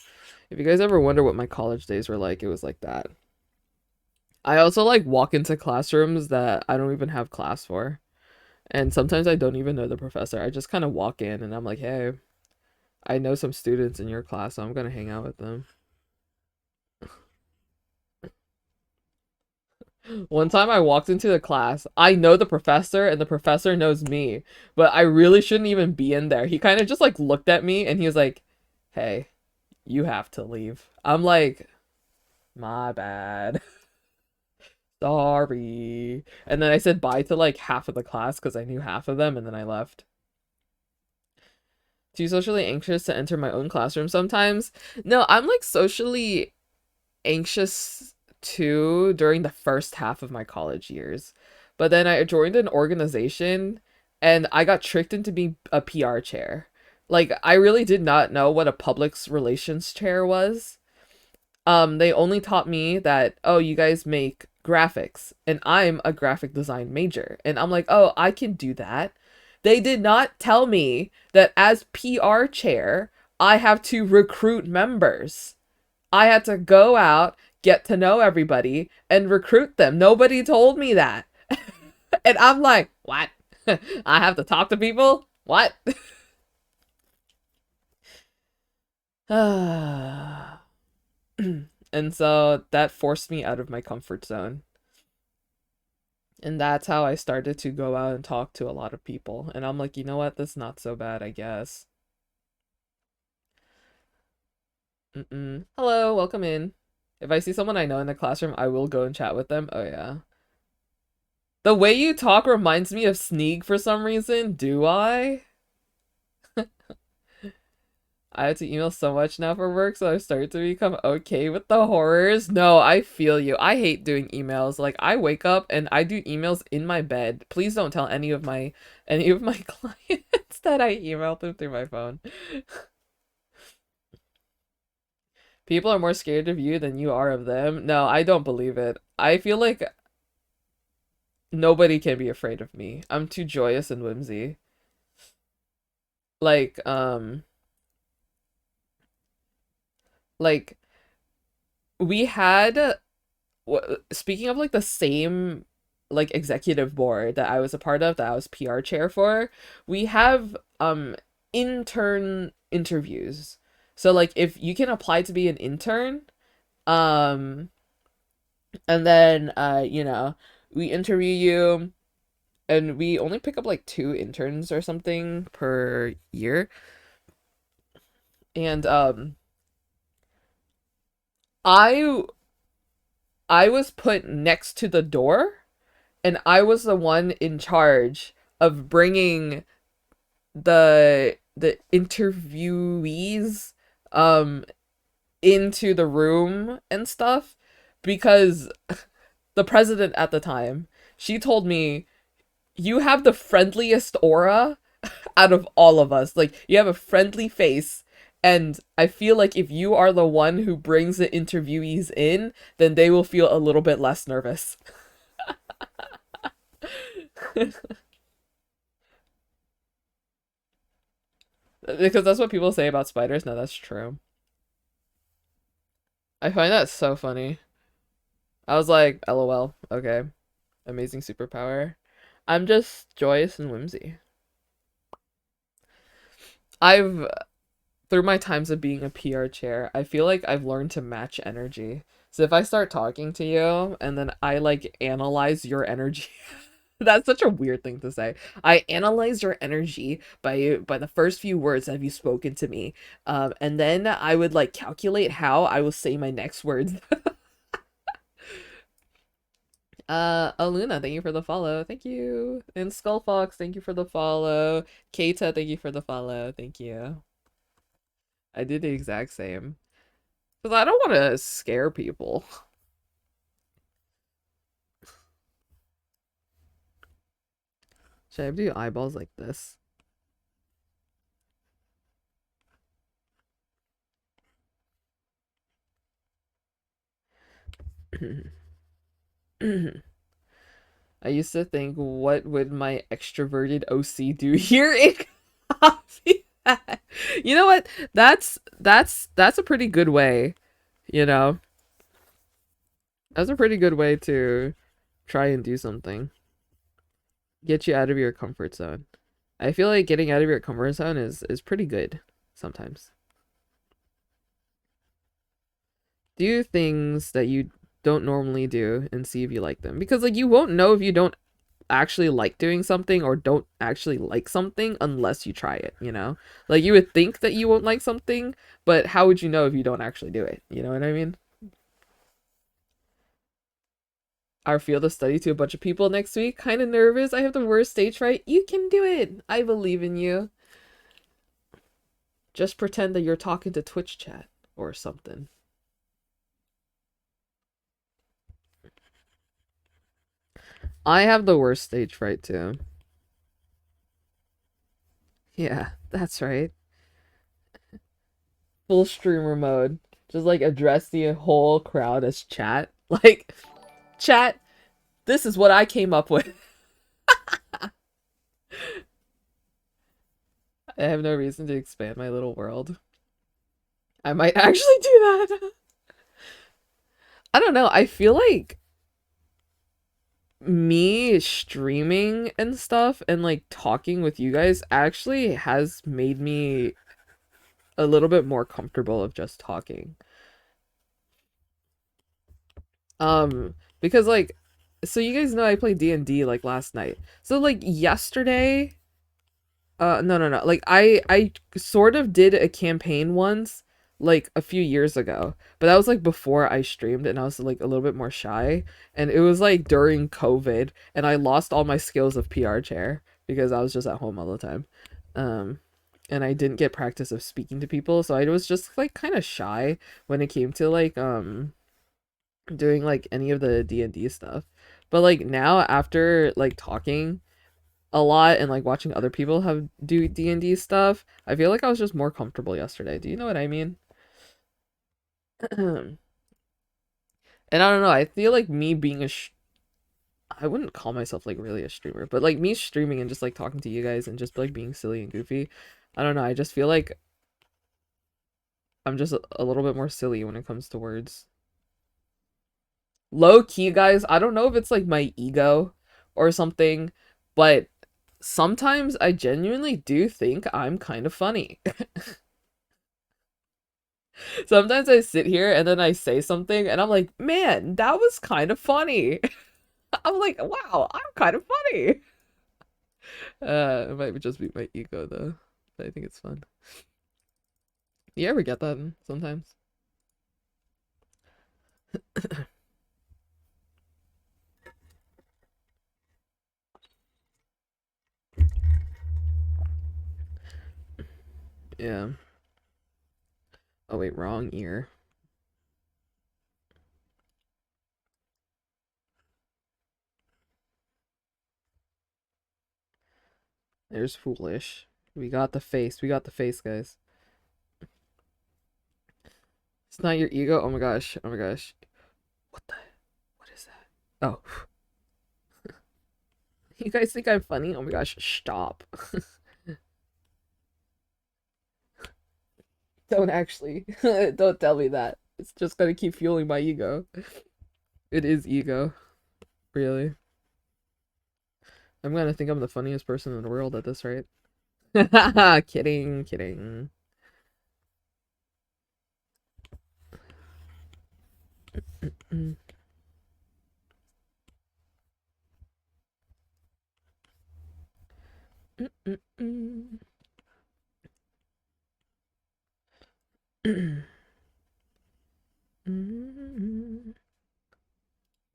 If you guys ever wonder what my college days were like, it was like that. I also like walk into classrooms that I don't even have class for. And sometimes I don't even know the professor. I just kind of walk in and I'm like, hey, I know some students in your class, so I'm gonna hang out with them. One time I walked into the class. I know the professor and the professor knows me, but I really shouldn't even be in there. He kind of just like looked at me and he was like, hey, you have to leave. I'm like, my bad. Sorry. And then I said bye to like half of the class because I knew half of them and then I left. Too socially anxious to enter my own classroom sometimes. No, I'm like socially anxious too during the first half of my college years. But then I joined an organization and I got tricked into being a PR chair. Like I really did not know what a public relations chair was. They only taught me that, oh, you guys make graphics and I'm a graphic design major. And I'm like, oh, I can do that. They did not tell me that as PR chair, I have to recruit members. I had to go out, get to know everybody, and recruit them. Nobody told me that. And I'm like, what? I have to talk to people? What? And so that forced me out of my comfort zone. And that's how I started to go out and talk to a lot of people. And I'm like, you know what? That's not so bad, I guess. Hello, welcome in. If I see someone I know in the classroom, I will go and chat with them. Oh, yeah. The way you talk reminds me of Sneak for some reason. Do I? I have to email so much now for work, so I've started to become okay with the horrors. No, I feel you. I hate doing emails. Like, I wake up and I do emails in my bed. Please don't tell any of my clients that I emailed them through my phone. People are more scared of you than you are of them. No, I don't believe it. I feel like nobody can be afraid of me. I'm too joyous and whimsy. Like, like we had speaking of like the same like executive board that I was a part of, that I was PR chair for, we have intern interviews. So like if you can apply to be an intern, and then you know, we interview you and we only pick up like 2 interns or something per year. And I I was put next to the door and I was the one in charge of bringing the interviewees into the room and stuff, because the president at the time, she told me, you have the friendliest aura out of all of us. Like, you have a friendly face. And I feel like if you are the one who brings the interviewees in, then they will feel a little bit less nervous. Because that's what people say about spiders. No, that's true. I find that so funny. I was like, LOL, okay. Amazing superpower. I'm just joyous and whimsy. I've, through my times of being a PR chair, I feel like I've learned to match energy. So if I start talking to you and then I like analyze your energy, that's such a weird thing to say. I analyze your energy by the first few words that you spoken to me, and then I would like calculate how I will say my next words. Aluna, thank you for the follow. Thank you. And Skullfox, thank you for the follow. Keita, thank you for the follow. Thank you. I did the exact same. Because I don't want to scare people. Should I do eyeballs like this? I used to think, what would my extroverted OC do here in coffee? You know what? That's a pretty good way, you know? That's a pretty good way to try and do something. Get you out of your comfort zone. I feel like getting out of your comfort zone is pretty good sometimes. Do things that you don't normally do and see if you like them. Because like you won't know if you don't actually like doing something or don't actually like something unless you try it, you know? Like you would think that you won't like something, but how would you know if you don't actually do it? You know what I mean? Our field of study to a bunch of people next week. Kind of nervous. I have the worst stage fright. You can do it. I believe in you. Just pretend that you're talking to Twitch chat or something. I have the worst stage fright too. Yeah, that's right. Full streamer mode. Just like address the whole crowd as chat. Like, chat, this is what I came up with. I have no reason to expand my little world. I might actually do that. I don't know. I feel like me streaming and stuff and like talking with you guys actually has made me a little bit more comfortable of just talking. Because like, so you guys know I played D&D like last night. So like yesterday, no. Like I sort of did a campaign once, like a few years ago, but that was like before I streamed and I was like a little bit more shy. And it was like during COVID, and I lost all my skills of PR chair because I was just at home all the time. Um, and I didn't get practice of speaking to people, so I was just like kind of shy when it came to like doing like any of the D&D stuff. But like now after like talking a lot and like watching other people have do D&D stuff, I feel like I was just more comfortable yesterday. Do you know what I mean? And I don't know, I feel like me being I wouldn't call myself like really a streamer, but like me streaming and just like talking to you guys and just like being silly and goofy. I don't know, I just feel like I'm just a little bit more silly when it comes to words. Low key, guys, I don't know if it's like my ego or something, but sometimes I genuinely do think I'm kind of funny. Sometimes I sit here and then I say something and I'm like, man, that was kind of funny. I'm like, wow, I'm kind of funny. It might just be my ego though, but I think it's fun. You ever get that sometimes? Yeah. Oh wait, wrong ear. There's foolish. We got the face. We got the face, guys. It's not your ego. Oh my gosh. Oh my gosh. What the? What is that? Oh. You guys think I'm funny? Oh my gosh. Stop. Don't actually. Don't tell me that. It's just gonna keep fueling my ego. It is ego. Really. I'm gonna think I'm the funniest person in the world at this rate. Kidding, kidding.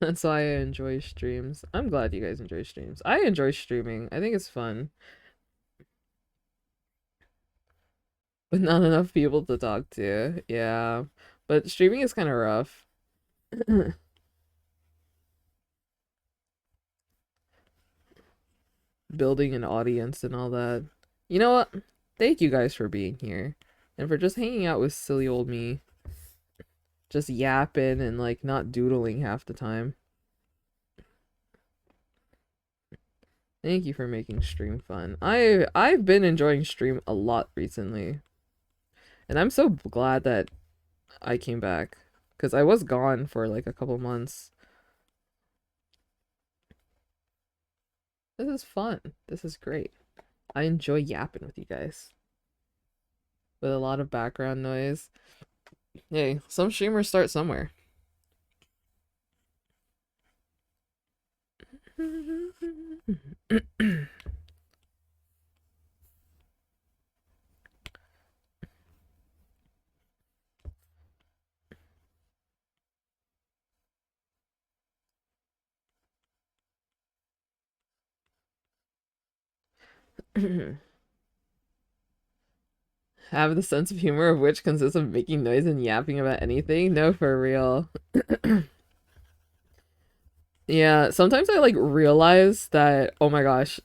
That's why I enjoy streams. I'm glad you guys enjoy streams. I enjoy streaming. I think it's fun. But not enough people to talk to. Yeah. But streaming is kind of rough. building an audience and all that. You know what? Thank you guys for being here and for just hanging out with silly old me. Just yapping and like not doodling half the time. Thank you for making stream fun. I've been enjoying stream a lot recently. And I'm so glad that I came back because I was gone for like a couple months. This is fun. This is great. I enjoy yapping with you guys. With a lot of background noise. Hey, some streamers start somewhere. Have the sense of humor of which consists of making noise and yapping about anything? No, for real. Yeah, sometimes I like realize that, oh my gosh,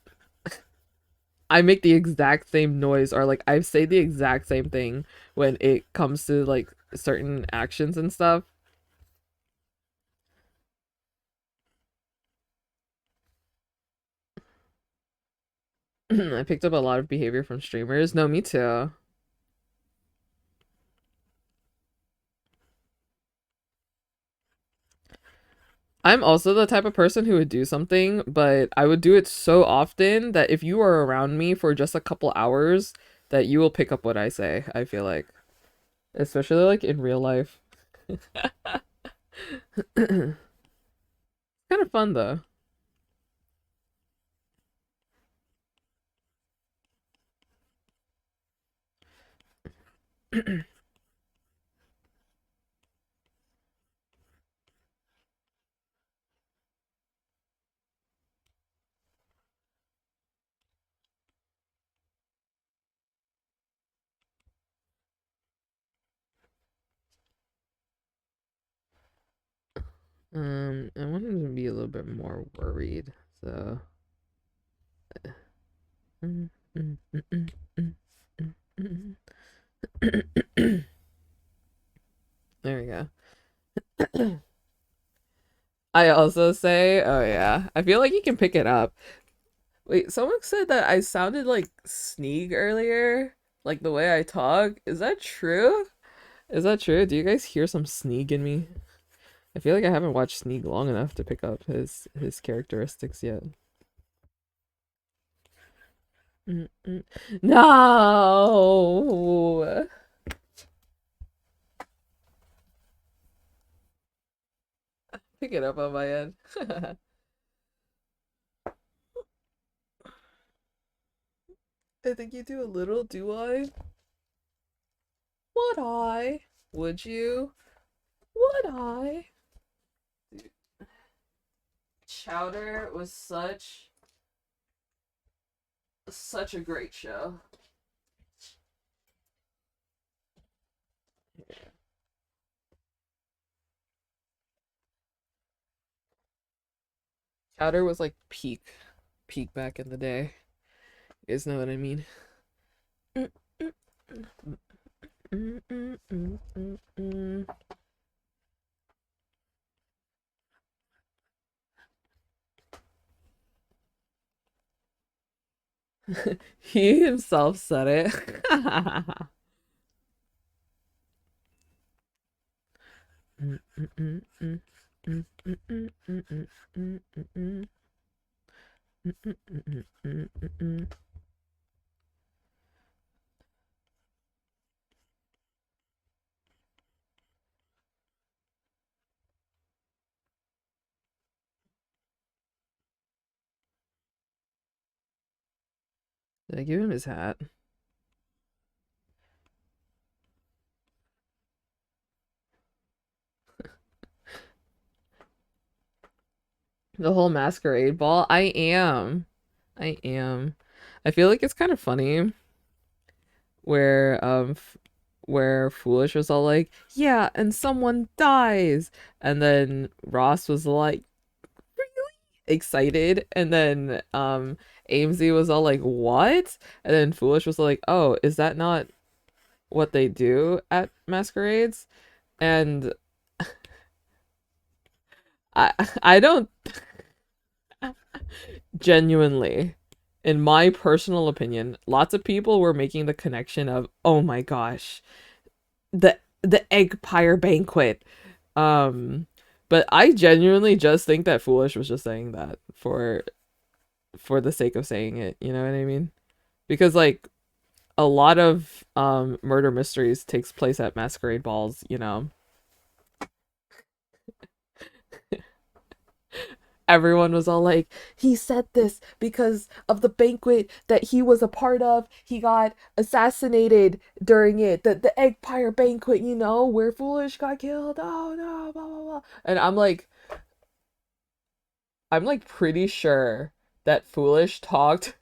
I make the exact same noise or like I say the exact same thing when it comes to like certain actions and stuff. I picked up a lot of behavior from streamers. No, me too. I'm also the type of person who would do something, but I would do it so often that if you are around me for just a couple hours, that you will pick up what I say, I feel like. Especially like in real life. Kind of fun though. I wanted to be a little bit more worried, so. There we go. I also say, oh yeah, I feel like you can pick it up. Wait, someone said that I sounded like Sneak earlier, like the way I talk. Is that true? Is that true? Do you guys hear some Sneak in me? I feel like I haven't watched Sneak long enough to pick up his characteristics yet. No. Pick it up on my end. I think you do a little, do I? Would I? Would you? Would I? Dude. Chowder was such a great show. Yeah. Chowder was like peak back in the day. You guys know what I mean? He himself said it. Did I give him his hat? The whole masquerade ball? I am. I am. I feel like it's kind of funny where where Foolish was all like, "Yeah, and someone dies." And then Ross was like, "Really?" excited, and then Amesy was all like, "What?" And then Foolish was like, "Oh, is that not what they do at masquerades?" And I I don't genuinely, in my personal opinion, lots of people were making the connection of, "Oh my gosh, the egg pyre banquet." Um but I genuinely just think that Foolish was just saying that for the sake of saying it, you know what I mean? Because like a lot of murder mysteries takes place at masquerade balls, you know. Everyone was all like, he said this because of the banquet that he was a part of. He got assassinated during it. The egg pyre banquet, you know, where Foolish got killed. Oh no, blah blah blah. And I'm like pretty sure that Foolish talked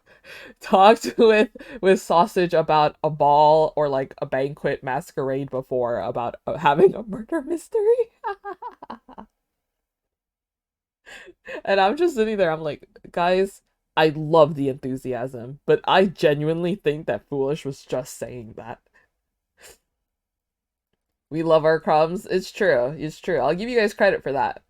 with Sausage about a ball or like a banquet masquerade before about having a murder mystery. And I'm just sitting there, I'm like, guys, I love the enthusiasm, but I genuinely think that Foolish was just saying that. We love our crumbs. It's true. It's true. I'll give you guys credit for that.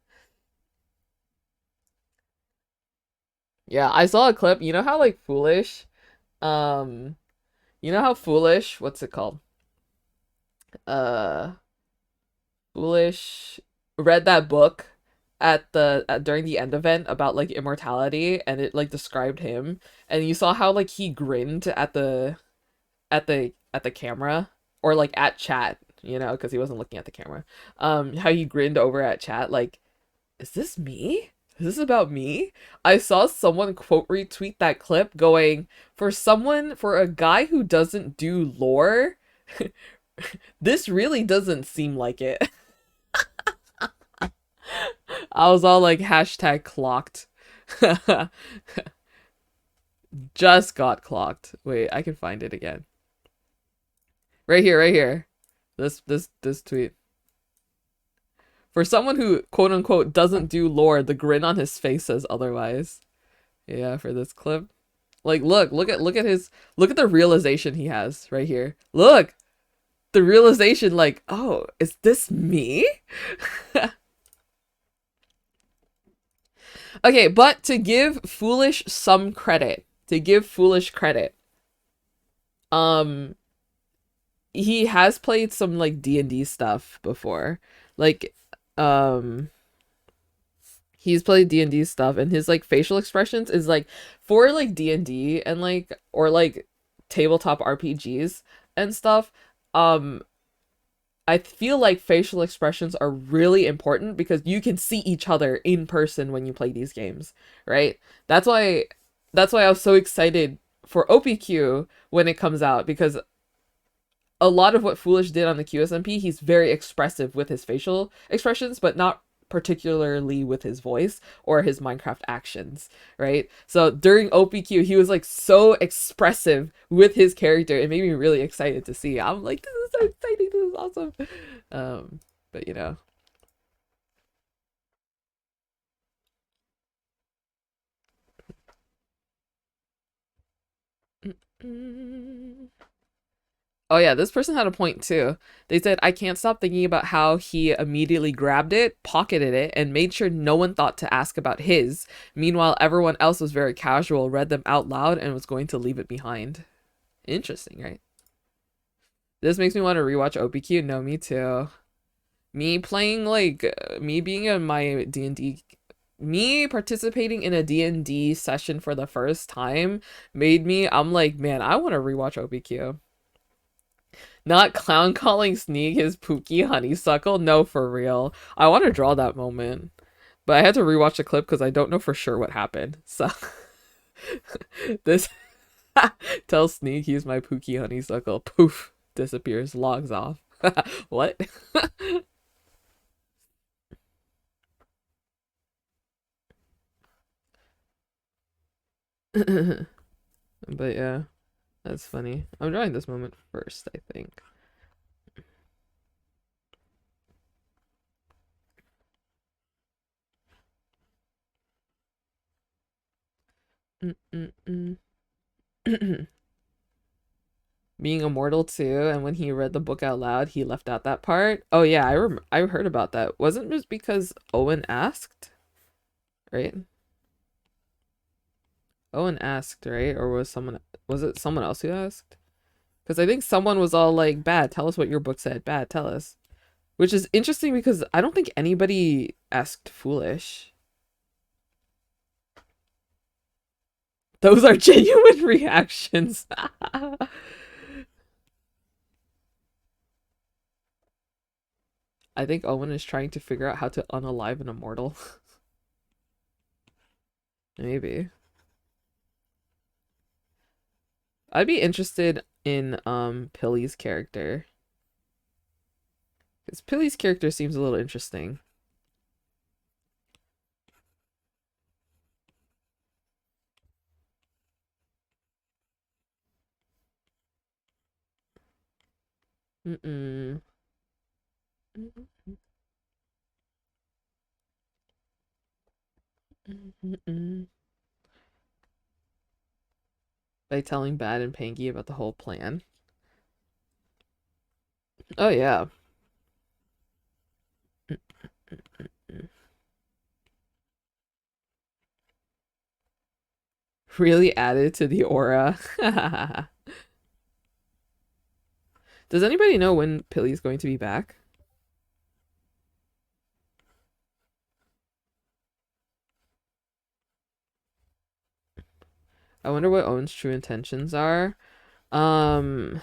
Yeah, I saw a clip. You know how like Foolish, um, you know how Foolish, what's it called? Uh, Foolish read that book during the end event about like immortality, and it like described him, and you saw how like he grinned at the camera, or like at chat, you know, because he wasn't looking at the camera. How he grinned over at chat like, is this me? Is this about me? I saw someone quote retweet that clip going, for a guy who doesn't do lore, this really doesn't seem like it. I was all like, hashtag clocked. Just got clocked. Wait, I can find it again. Right here, right here. This tweet. For someone who quote unquote doesn't do lore, the grin on his face says otherwise. Yeah, for this clip. Like look at the realization he has right here. Look! The realization like, oh, is this me? Okay, but to give Foolish some credit, um he has played some like D&D stuff before. Like um he's played D&D stuff, and his like facial expressions is like for like D&D and like or like tabletop RPGs and stuff. um I feel like facial expressions are really important because you can see each other in person when you play these games, right? That's why I was so excited for OPQ when it comes out, because a lot of what Foolish did on the QSMP, he's very expressive with his facial expressions, but not particularly with his voice or his Minecraft actions, right? So during OPQ, he was like so expressive with his character. It made me really excited to see. I'm like, this is so exciting. This is awesome. But you know. Mm-mm. Oh yeah, this person had a point too. They said, I can't stop thinking about how he immediately grabbed it, pocketed it, and made sure no one thought to ask about his. Meanwhile, everyone else was very casual, read them out loud, and was going to leave it behind. Interesting, right? This makes me want to rewatch OPQ. No, me too. Me playing, like, me being in my D&D, me participating in a D&D session for the first time made me, I'm like, man, I want to rewatch OPQ. Not clown calling Sneak his Pookie honeysuckle? No, for real. I want to draw that moment. But I had to rewatch the clip because I don't know for sure what happened. So this tell Sneak he's my Pookie honeysuckle. Poof. Disappears. Logs off. What? But yeah, that's funny. I'm drawing this moment first, I think. Mm-mm-mm. Being immortal too, and when he read the book out loud, he left out that part. Oh yeah, I heard about that. Wasn't it just because Owen asked, right? Owen asked, right? Or was it someone else who asked? Because I think someone was all like, "Bad, tell us what your book said. Bad, tell us." Which is interesting because I don't think anybody asked Foolish. Those are genuine reactions. I think Owen is trying to figure out how to unalive an immortal. Maybe. I'd be interested in Pilly's character. Because Pilly's character seems a little interesting. Mm-mm. Mm-mm. By telling Bad and Pangy about the whole plan. Oh yeah. Really added to the aura. Does anybody know when Pilly's going to be back? I wonder what Owen's true intentions are. Um,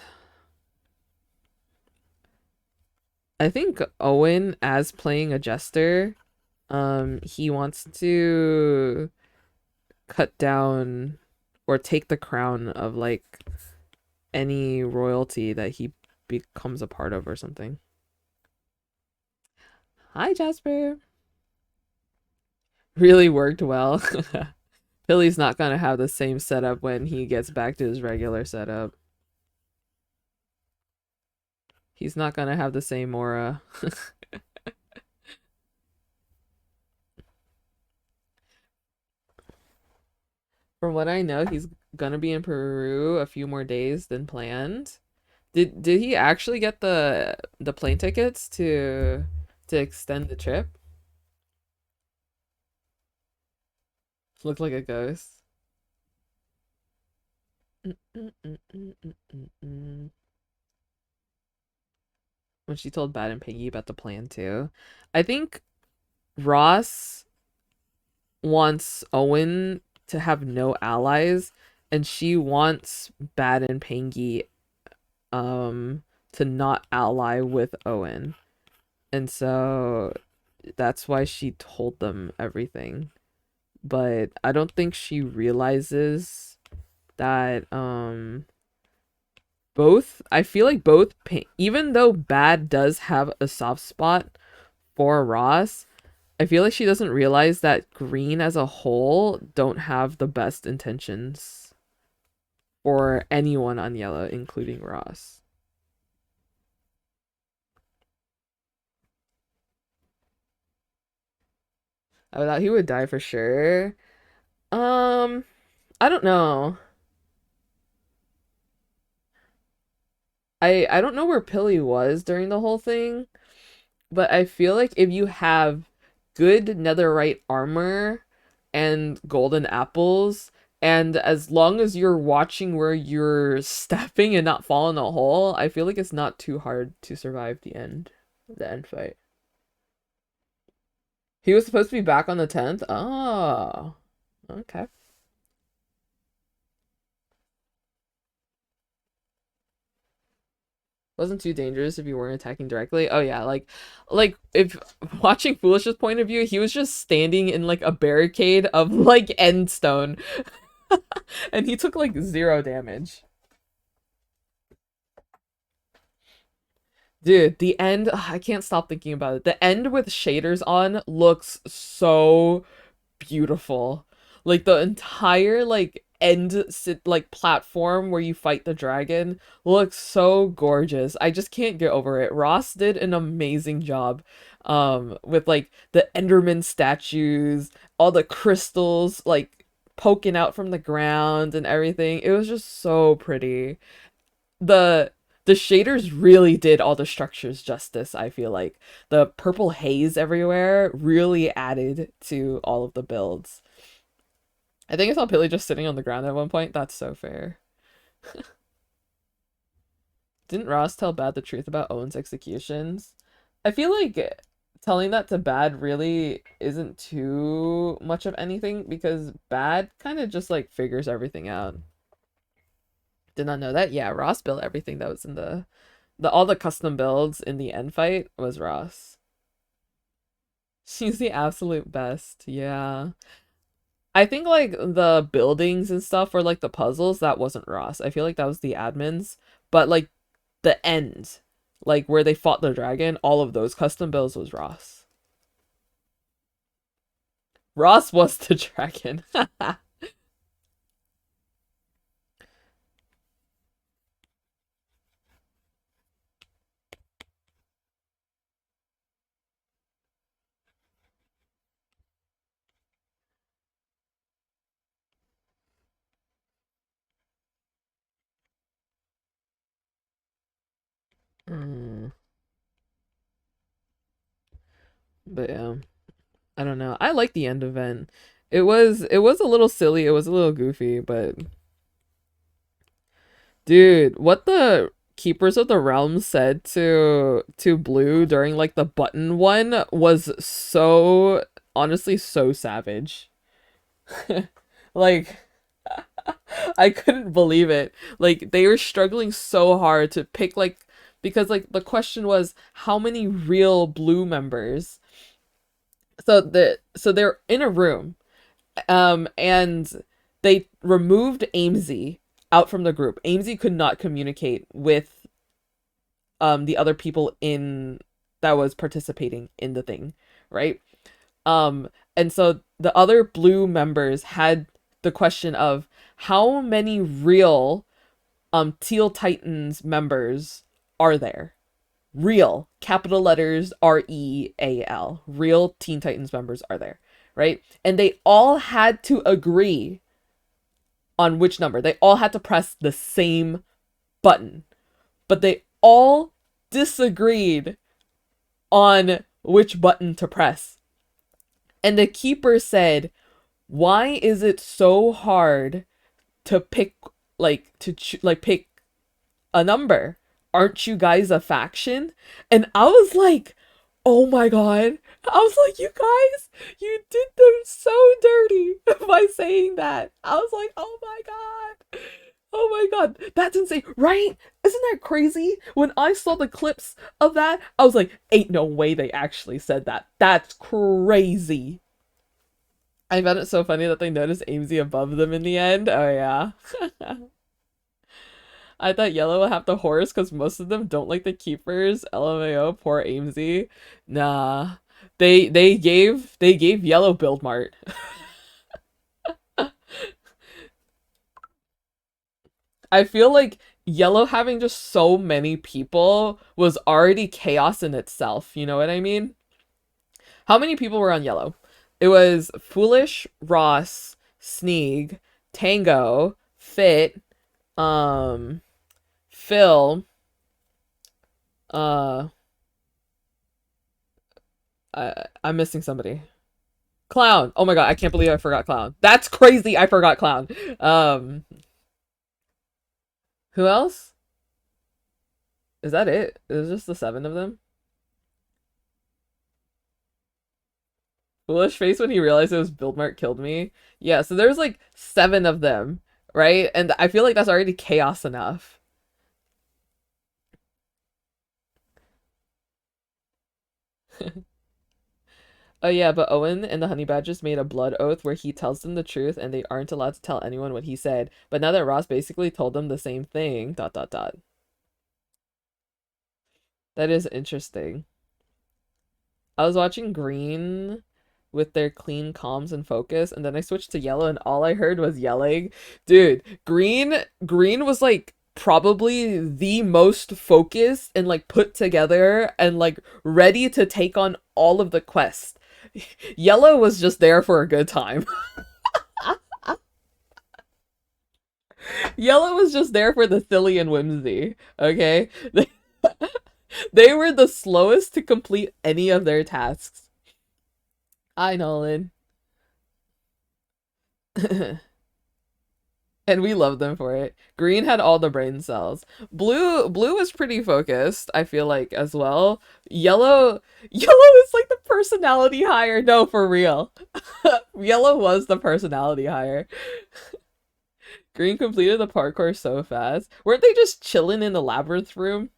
I think Owen, as playing a jester, he wants to cut down or take the crown of like any royalty that he becomes a part of or something. Hi, Jasper. Really worked well. Billy's not gonna have the same setup when he gets back to his regular setup. He's not gonna have the same aura. From what I know, he's gonna be in Peru a few more days than planned. Did he actually get the plane tickets to extend the trip? Look like a ghost. When she told Bad and Peggy about the plan too. I think Ross wants Owen to have no allies, and she wants Bad and Pangy to not ally with Owen. And so that's why she told them everything. But I don't think she realizes that both I feel like both even though Bad does have a soft spot for Ross, I feel like she doesn't realize that Green as a whole don't have the best intentions for anyone on Yellow, including Ross. I thought he would die for sure. Um, I don't know. I don't know where Pilly was during the whole thing, but I feel like if you have good netherite armor and golden apples, and as long as you're watching where you're stepping and not fall in a hole, I feel like it's not too hard to survive the end fight. He was supposed to be back on the 10th. Oh, okay. Wasn't too dangerous if you weren't attacking directly. Oh yeah, like if watching Foolish's point of view, he was just standing in like a barricade of like end stone. And he took like 0 damage. Dude, the end, ugh, I can't stop thinking about it. The end with shaders on looks so beautiful. Like the entire like like platform where you fight the dragon looks so gorgeous. I just can't get over it. Ross did an amazing job with like the Enderman statues, all the crystals like poking out from the ground and everything. It was just so pretty. The the shaders really did all the structures justice, I feel like. The purple haze everywhere really added to all of the builds. I think I saw Pilly just sitting on the ground at one point. That's so fair. Didn't Ross tell Bad the truth about Owen's executions? I feel like telling that to Bad really isn't too much of anything because Bad kind of just like figures everything out. Did not know that? Yeah, Ross built everything that was in the all the custom builds in the end fight was Ross. She's the absolute best. Yeah. I think like the buildings and stuff or like the puzzles, that wasn't Ross. I feel like that was the admins. But like the end, like where they fought the dragon, all of those custom builds was Ross. Ross was the dragon. Mm. But yeah, I don't know. I like the end event. It was a little silly, it was a little goofy, but dude, what the Keepers of the Realm said to Blue during like the button one was so honestly so savage. Like I couldn't believe it. Like they were struggling so hard to pick like because like the question was how many real Blue members. So they're in a room and they removed Amesy out from the group. Amesy could not communicate with the other people in that was participating in the thing, right? And so the other Blue members had the question of how many real Teal Titans members are there? Real, capital letters REAL. Real Teen Titans members are there, right? And they all had to agree on which number. They all had to press the same button. But they all disagreed on which button to press. And the keeper said, "Why is it so hard to pick pick a number? Aren't you guys a faction?" And I was like, oh my god. I was like, you guys, you did them so dirty by saying that. I was like, oh my god. Oh my god. That's insane, right? Isn't that crazy? When I saw the clips of that, I was like, ain't no way they actually said that. That's crazy. I found it so funny that they noticed Amesy above them in the end. Oh yeah. I thought Yellow would have the horse because most of them don't like the keepers. LMAO, poor Amesy. Nah. They gave Yellow build mart. I feel like Yellow having just so many people was already chaos in itself, you know what I mean? How many people were on Yellow? It was Foolish, Ross, Sneeg, Tango, Fit, Phil, I'm missing somebody. Clown. Oh my god, I can't believe I forgot Clown. That's crazy. I forgot Clown. Who else? Is that it? Is it just the 7 of them? Foolish face when he realized it was Buildmart killed me. Yeah, so there's like 7 of them, right? And I feel like that's already chaos enough. Oh yeah, but Owen and the Honey Badgers made a blood oath where he tells them the truth and they aren't allowed to tell anyone what he said. But now that Ross basically told them the same thing, ... That is interesting. I was watching Green with their clean comms and focus, and then I switched to Yellow and all I heard was yelling. Dude, Green was like probably the most focused and like put together and like ready to take on all of the quests. Yellow was just there for a good time. Yellow was just there for the silly and whimsy, okay? They were the slowest to complete any of their tasks. Hi, Nolan. And we loved them for it. Green had all the brain cells. Blue was pretty focused, I feel like, as well. Yellow is like the personality hire. No, for real. Yellow was the personality hire. Green completed the parkour so fast. Weren't they just chilling in the labyrinth room?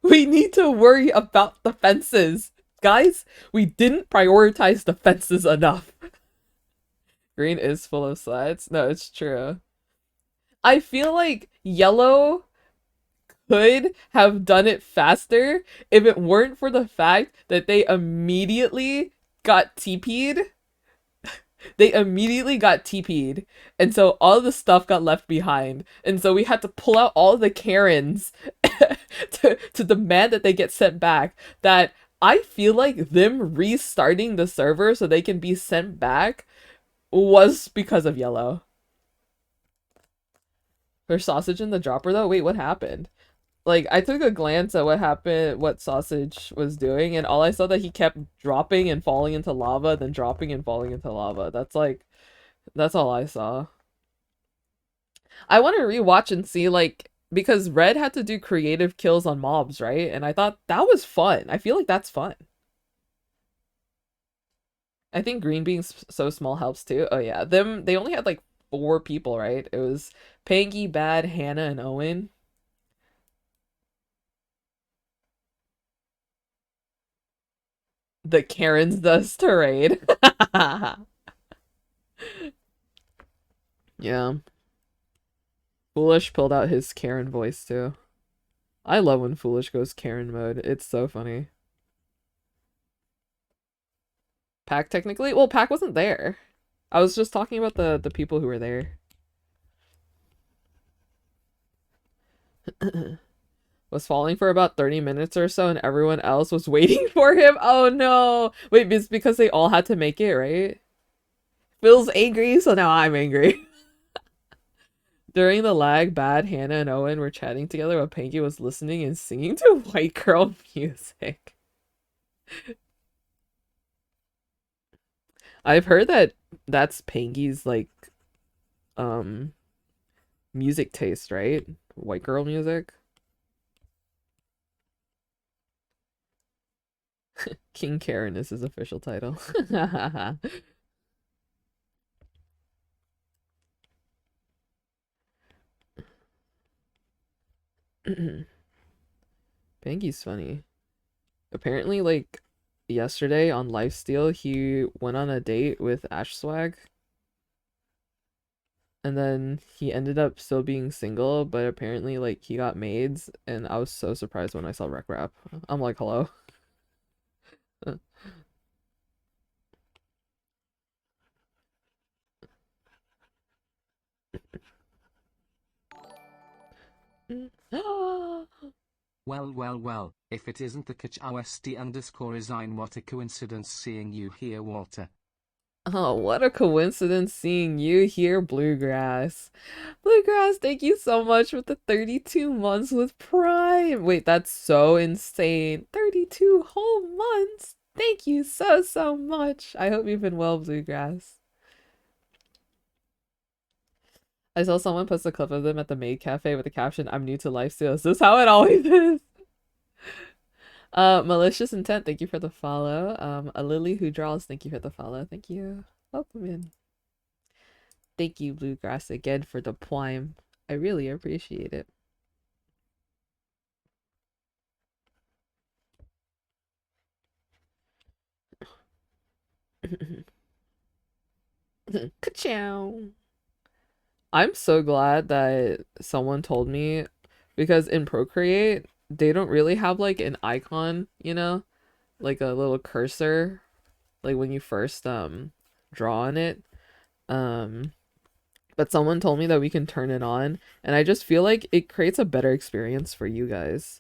We need to worry about the fences. Guys, we didn't prioritize the fences enough. Green is full of slides. No, it's true. I feel like yellow could have done it faster if it weren't for the fact that they immediately got TP'd. They immediately got TP'd. And so all the stuff got left behind. And so we had to pull out all the Karens to demand that they get sent back. That I feel like them restarting the server so they can be sent back was because of yellow. There's sausage in the dropper though? Wait, what happened? Like, I took a glance at what happened, what Sausage was doing, and all I saw that he kept dropping and falling into lava, then dropping and falling into lava. That's all I saw. I want to rewatch and see, like, because Red had to do creative kills on mobs, right? And I thought that was fun. I feel like that's fun. I think Green being so small helps too. Oh yeah, they only had like 4 people, right? It was Pangy, Bad, Hannah, and Owen. The Karens does to raid. Yeah. Foolish pulled out his Karen voice too. I love when Foolish goes Karen mode. It's so funny. Pack technically? Well, Pack wasn't there. I was just talking about the people who were there. Was falling for about 30 minutes or so and everyone else was waiting for him. Oh no. Wait, it's because they all had to make it, right? Phil's angry, so now I'm angry. During the lag, Bad, Hannah, and Owen were chatting together while Panky was listening and singing to white girl music. I've heard that that's Panky's, like, music taste, right? White girl music. King Karen is his official title. Panky's funny. Apparently, like, yesterday on Lifesteal, he went on a date with Ash Swag. And then he ended up still being single, but apparently, like, he got maids, and I was so surprised when I saw Rec Rap. I'm like, hello? Well, if it isn't the KHOST_resign, what a coincidence seeing you here, Walter. Oh, what a coincidence seeing you here, Bluegrass. Bluegrass, thank you so much for the 32 months with Prime. Wait, that's so insane. 32 whole months. Thank you so much. I hope you've been well, Bluegrass. I saw someone post a clip of them at the maid cafe with the caption, "I'm new to lifestyle. Is this how it always is?" Malicious Intent, thank you for the follow. A Lily Who Draws, thank you for the follow. Thank you. Welcome in. Thank you, Bluegrass, again for the Prime. I really appreciate it. Ka-chow. I'm so glad that someone told me, because in Procreate, they don't really have like an icon, you know, like a little cursor, like when you first draw on it. But someone told me that we can turn it on, and I just feel like it creates a better experience for you guys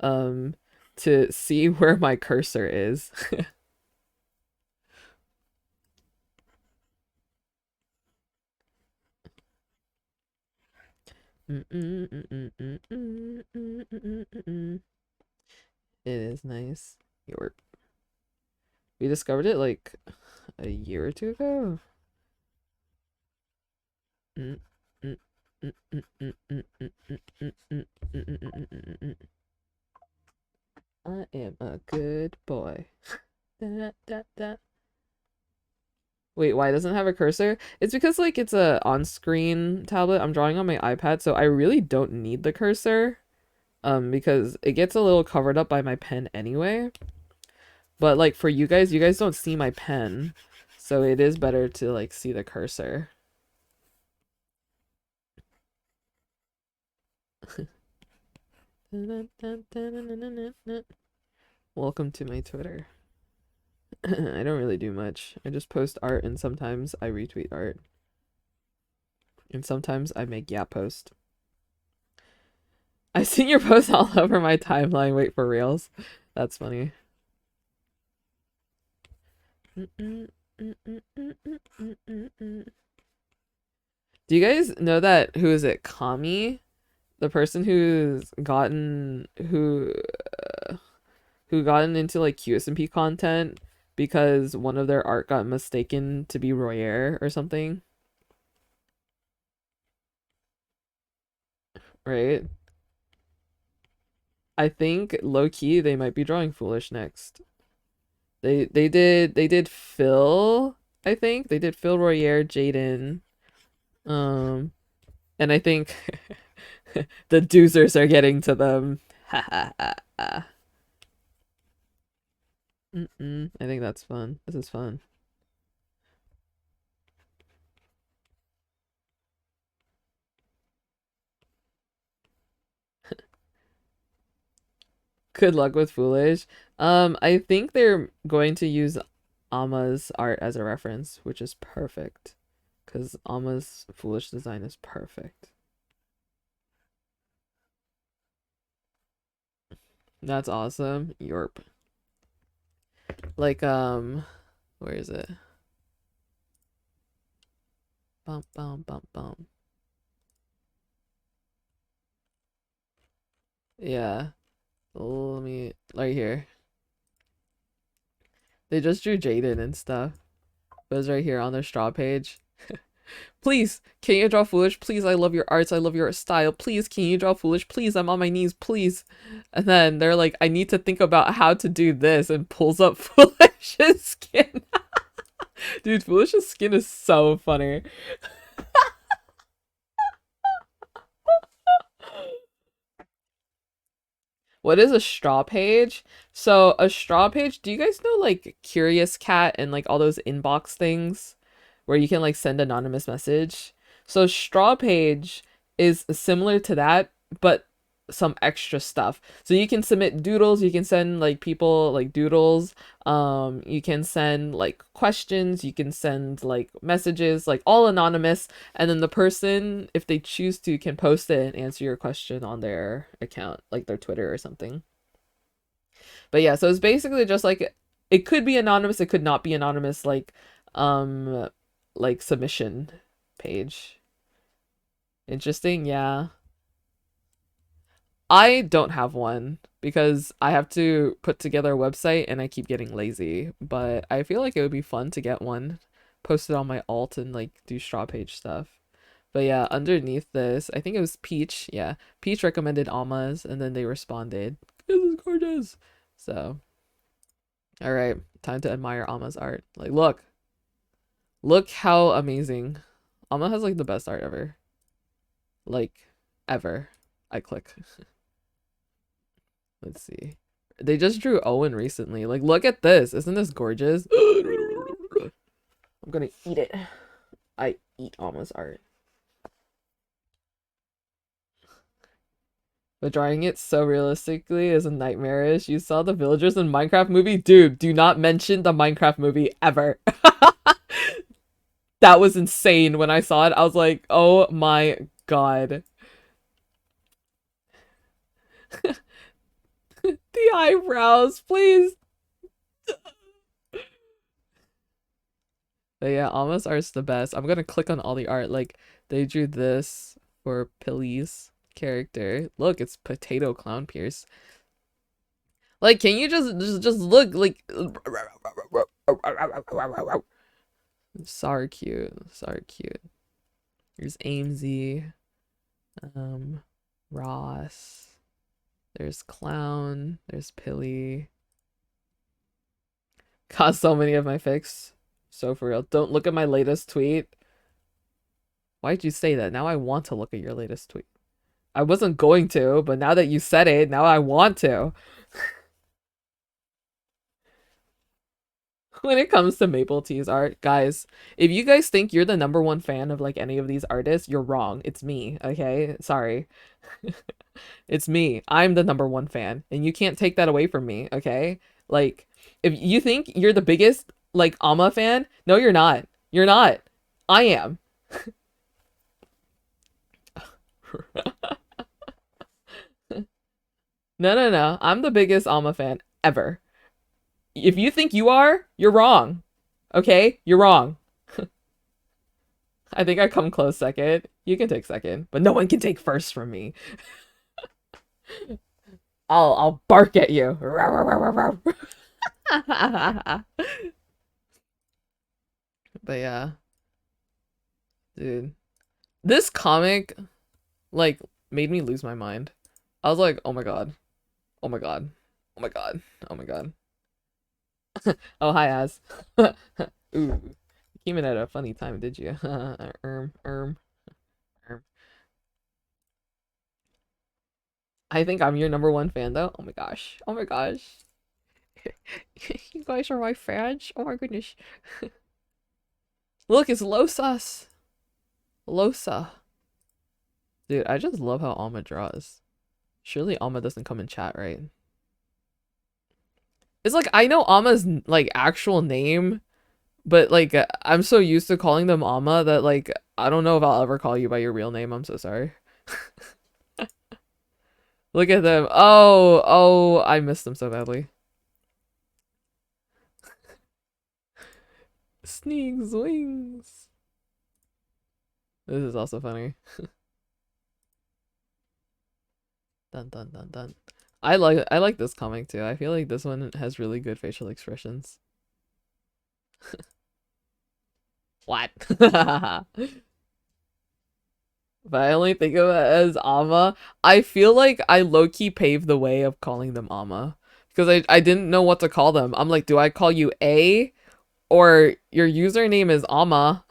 to see where my cursor is. It is nice. Yorp. We discovered it like a year or two ago. I am a good boy. Da, da, da. Wait, why doesn't it have a cursor? It's because like it's a on-screen tablet. I'm drawing on my iPad, so I really don't need the cursor. Because it gets a little covered up by my pen anyway. But like for you guys don't see my pen. So it is better to like see the cursor. Welcome to my Twitter. I don't really do much. I just post art and sometimes I retweet art. And sometimes I make Yap post. I've seen your posts all over my timeline. Wait for reals. That's funny. Do you guys know that who is it? Kami? The person who gotten into like QSMP content because one of their art got mistaken to be Royer or something. Right? I think low key they might be drawing Foolish next. They did Phil, I think. They did Phil Royer, Jaden. And I think the doozers are getting to them. Ha ha ha ha. I think that's fun. This is fun. Good luck with Foolish. I think they're going to use Ama's art as a reference, which is perfect. Because Ama's Foolish design is perfect. That's awesome. Yorp. Like, where is it? Bum, bum, bum, bum. Yeah. Let me, right here. They just drew Jaden and stuff. But it's right here on their straw page. Please, can you draw Foolish? Please, I love your arts. I love your style. Please, can you draw Foolish? Please, I'm on my knees. Please. And then they're like, I need to think about how to do this, and pulls up Foolish's skin. Dude, Foolish's skin is so funny. What is a straw page? So a straw page, do you guys know like Curious Cat and like all those inbox things where you can like send anonymous message? So straw page is similar to that, but some extra stuff. So you can submit doodles, you can send like people like doodles, you can send like questions, you can send like messages, like all anonymous, and then the person, if they choose to, can post it and answer your question on their account, like their Twitter or something. But yeah, so it's basically just like it could be anonymous, it could not be anonymous, like submission page. Interesting, yeah. I don't have one because I have to put together a website and I keep getting lazy, but I feel like it would be fun to get one, post it on my alt and like do straw page stuff. But yeah, underneath this, I think it was Peach. Yeah, Peach recommended Alma's and then they responded, "This is gorgeous." So, all right, time to admire Alma's art. Like, look how amazing. Alma has like the best art ever. Like, ever. I click. Let's see. They just drew Owen recently. Like, look at this. Isn't this gorgeous? I'm gonna eat it. I eat Alma's art. But drawing it so realistically is nightmarish. You saw the villagers in Minecraft movie? Dude, do not mention the Minecraft movie ever. That was insane when I saw it. I was like, oh my god. The eyebrows, please. But yeah, Alma's art's the best. I'm gonna click on all the art. Like, they drew this for Pilly's character. Look, it's Potato Clown Pierce. Like, can you just look like so cute, so cute. There's Amesy, Ross. There's Clown. There's Pilly. Got so many of my fics. So for real. Don't look at my latest tweet. Why'd you say that? Now I want to look at your latest tweet. I wasn't going to, but now that you said it, now I want to. When it comes to Maple T's art, guys, if you guys think you're the #1 fan of like any of these artists, you're wrong. It's me, okay? Sorry. It's me. I'm the #1 fan, and you can't take that away from me, okay? Like, if you think you're the biggest like Amma fan, no, you're not. You're not. I am. No. I'm the biggest Amma fan ever. If you think you are, you're wrong. Okay? You're wrong. I think I come close second. You can take second, but no one can take first from me. I'll bark at you. But yeah. Dude. This comic like made me lose my mind. I was like, oh my god. Oh my god. Oh my god. Oh my god. Oh, hi, Az. Ooh. You came in at a funny time, did you? Erm. I think I'm your #1 fan, though. Oh my gosh. Oh my gosh. You guys are my fans? Oh my goodness. Look, it's Losas. Losa. Dude, I just love how Alma draws. Surely Alma doesn't come in chat, right? It's like, I know Alma's, like, actual name, but, like, I'm so used to calling them Alma that, like, I don't know if I'll ever call you by your real name. I'm so sorry. Look at them. Oh, I missed them so badly. Sneaks wings. This is also funny. Dun dun dun dun. I like this comic too. I feel like this one has really good facial expressions. What? But I only think of it as Amma. I feel like I low-key paved the way of calling them Amma. Because I didn't know what to call them. I'm like, do I call you A? Or your username is Amma.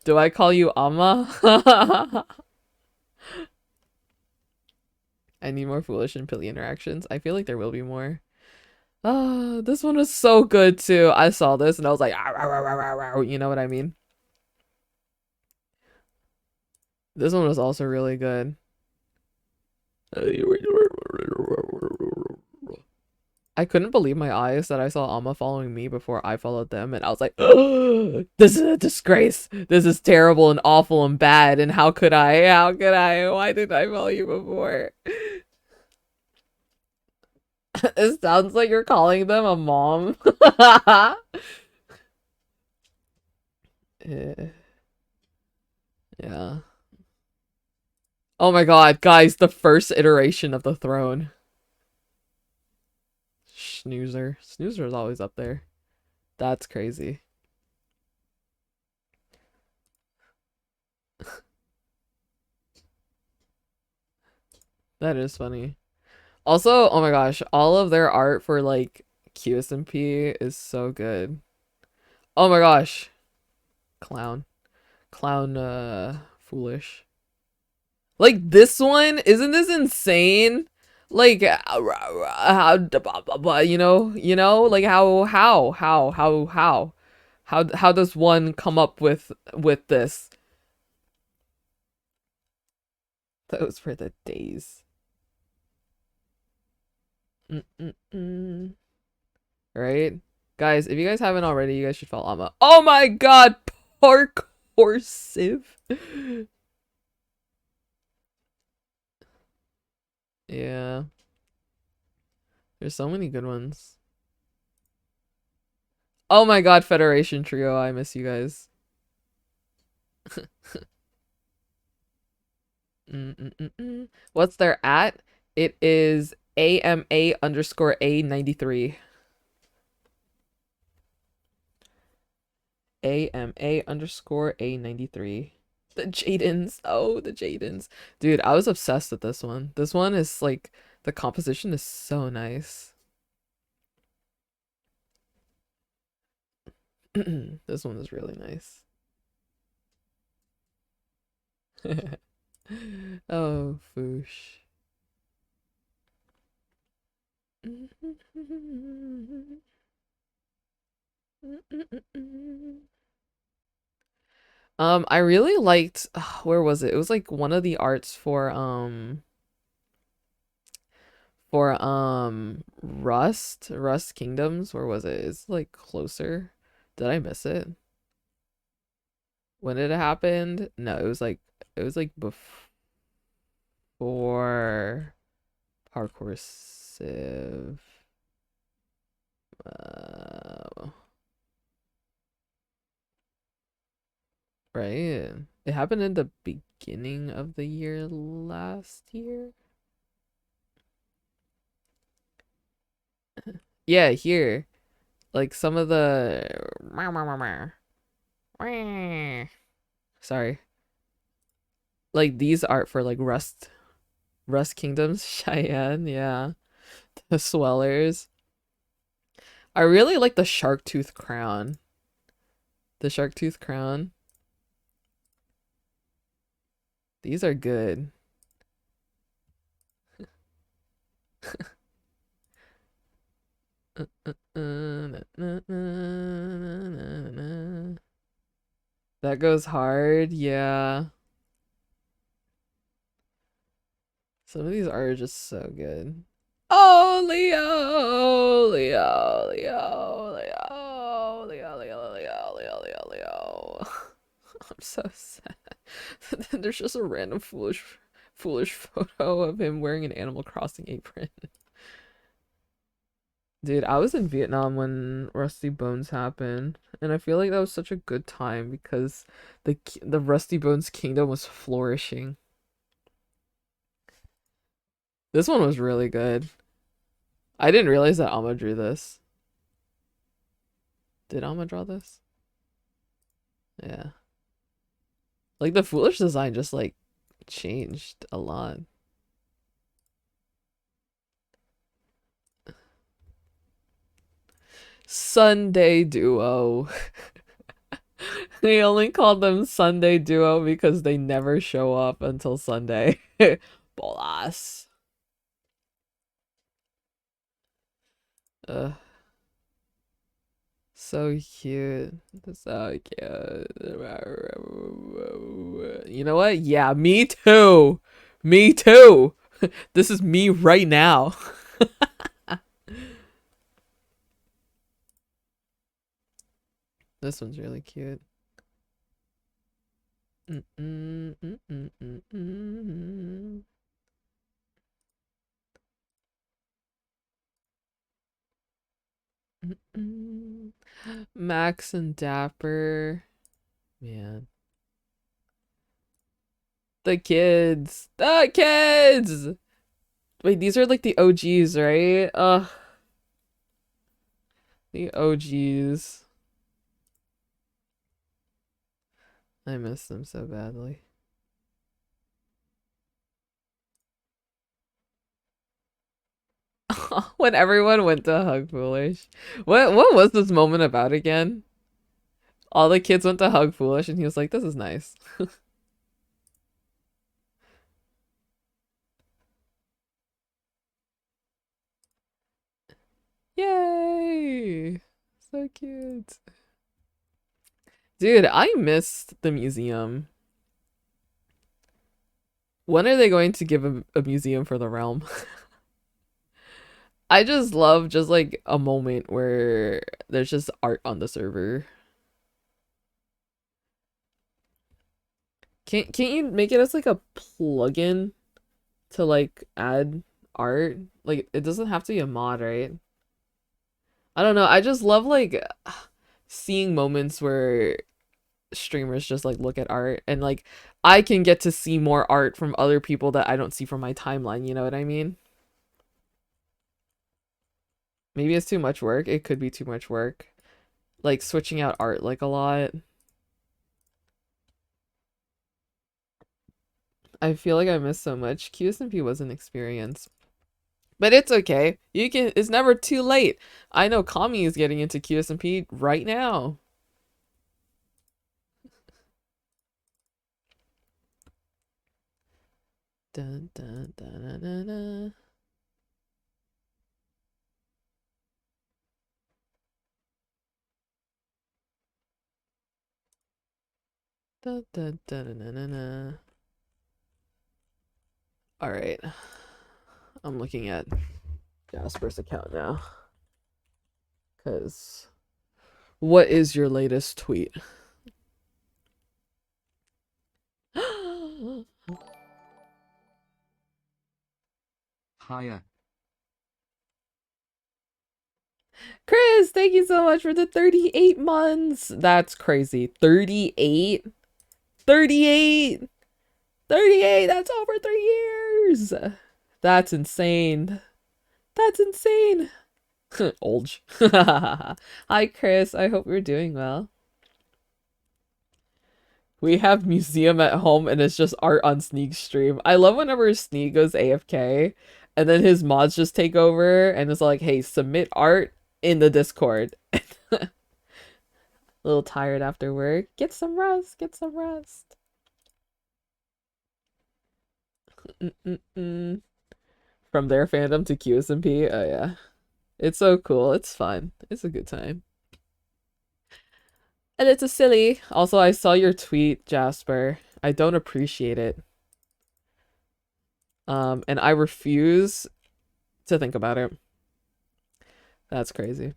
Do I call you Amma? I need more Foolish and Pilly interactions. I feel like there will be more. This one was so good too. I saw this and I was like, you know what I mean? This one was also really good. I couldn't believe my eyes that I saw Alma following me before I followed them, and I was like, oh, this is a disgrace. This is terrible and awful and bad, and how could I? How could I? Why didn't I follow you before? It sounds like you're calling them a mom. Yeah. Oh my god, guys, the first iteration of the throne. Snoozer. Snoozer is always up there. That's crazy. That is funny. Also, oh my gosh, all of their art for like QSMP is so good. Oh my gosh. Clown. Foolish. Like this one, isn't this insane? Like how like how does one come up with this? Those were the days. Right? Guys, if you guys haven't already, you guys should follow Amma. Oh my god, parkour Civ. Yeah. There's so many good ones. Oh my god, Federation Trio, I miss you guys. What's their at? It is AMA_A93. AMA_A93. The Jadens. Oh, the Jadens. Dude, I was obsessed with this one. This one is like, the composition is so nice. This one is really nice. Oh, Foosh. I really liked, where was it? It was like one of the arts for Rust Kingdoms. Where was it? It's like closer. Did I miss it? When did it happen? No, it was like before Parkour Civ. Right. It happened in the beginning of the year last year. Yeah, here. Like some of the sorry. Like these art for like Rust Kingdoms, Cheyenne, yeah. The Swellers. I really like the shark tooth crown. The shark tooth crown. These are good. That goes hard, yeah. Some of these are just so good. Oh, Leo, Leo, Leo, Leo, Leo, Leo, Leo, Leo, Leo, Leo. I'm so sad. Then there's just a random foolish photo of him wearing an Animal Crossing apron. Dude, I was in Vietnam when Rusty Bones happened, and I feel like that was such a good time because the Rusty Bones kingdom was flourishing. This one was really good. I didn't realize that Alma drew this. Did Alma draw this? Yeah. Like the foolish design just like changed a lot. Sunday Duo. They only called them Sunday Duo because they never show up until Sunday. Bolas. Ugh. So cute. So cute. You know what? Yeah, me too. Me too. This is me right now. This one's really cute. Max and Dapper. Man. The kids. The kids! Wait, these are like the OGs, right? Ugh. The OGs. I miss them so badly. When everyone went to Hug Foolish. What was this moment about again? All the kids went to Hug Foolish and he was like, this is nice. Yay! So cute. Dude, I missed the museum. When are they going to give a museum for the realm? I just love just like a moment where there's just art on the server. Can't you make it as like a plugin to like add art? Like it doesn't have to be a mod, right? I don't know. I just love like seeing moments where streamers just like look at art, and like I can get to see more art from other people that I don't see from my timeline, you know what I mean? Maybe it's too much work. It could be too much work. Like switching out art like a lot. I feel like I missed so much. QSMP was an experience. But it's okay. You can it's never too late. I know Kami is getting into QSMP right now. Dun, dun, dun, dun, dun, dun. Dun, dun, dun, dun, dun, dun, dun. All right. I'm looking at Jasper's account now. Because what is your latest tweet? Higher. Chris, thank you so much for the 38 months. That's crazy. 38? 38! 38! That's over 3 years! That's insane. That's insane. Old. Hi, Chris. I hope you're doing well. We have museum at home and it's just art on Sneak's stream. I love whenever Sneak goes AFK and then his mods just take over and it's like, hey, submit art in the Discord. A little tired after work. Get some rest. Get some rest. From their fandom to QSMP. Oh, yeah. It's so cool. It's fun. It's a good time. And it's a silly. Also, I saw your tweet, Jasper. I don't appreciate it. And I refuse to think about it. That's crazy.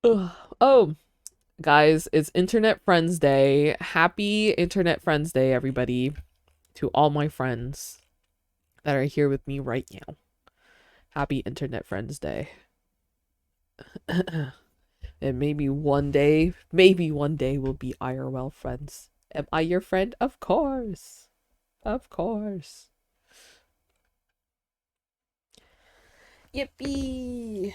Ugh. Oh, guys, it's Internet Friends Day. Happy Internet Friends Day, everybody. To all my friends that are here with me right now. Happy Internet Friends Day. And maybe one day we'll be IRL friends. Am I your friend? Of course. Of course. Yippee.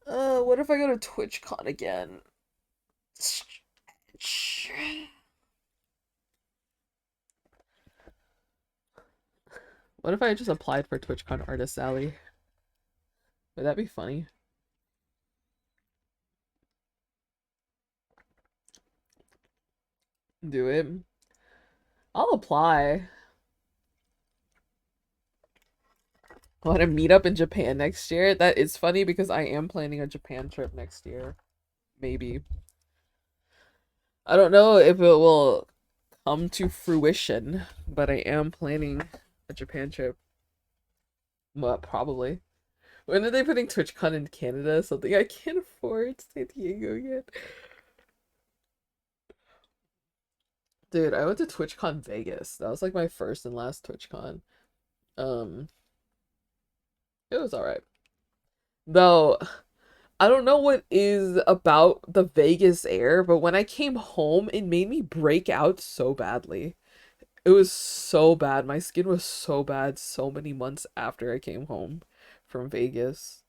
What if I go to TwitchCon again? What if I just applied for TwitchCon Artist Alley? Would that be funny? Do it. I'll apply. I want to meet up in Japan next year. That is funny because I am planning a Japan trip next year. Maybe. I don't know if it will come to fruition, but I am planning a Japan trip. Well, probably. When are they putting TwitchCon in Canada? Something I can't afford San Diego yet. Dude, I went to TwitchCon Vegas. That was like my first and last TwitchCon. It was alright. Though, I don't know what is about the Vegas air, but when I came home, it made me break out so badly. It was so bad. My skin was so bad so many months after I came home from Vegas.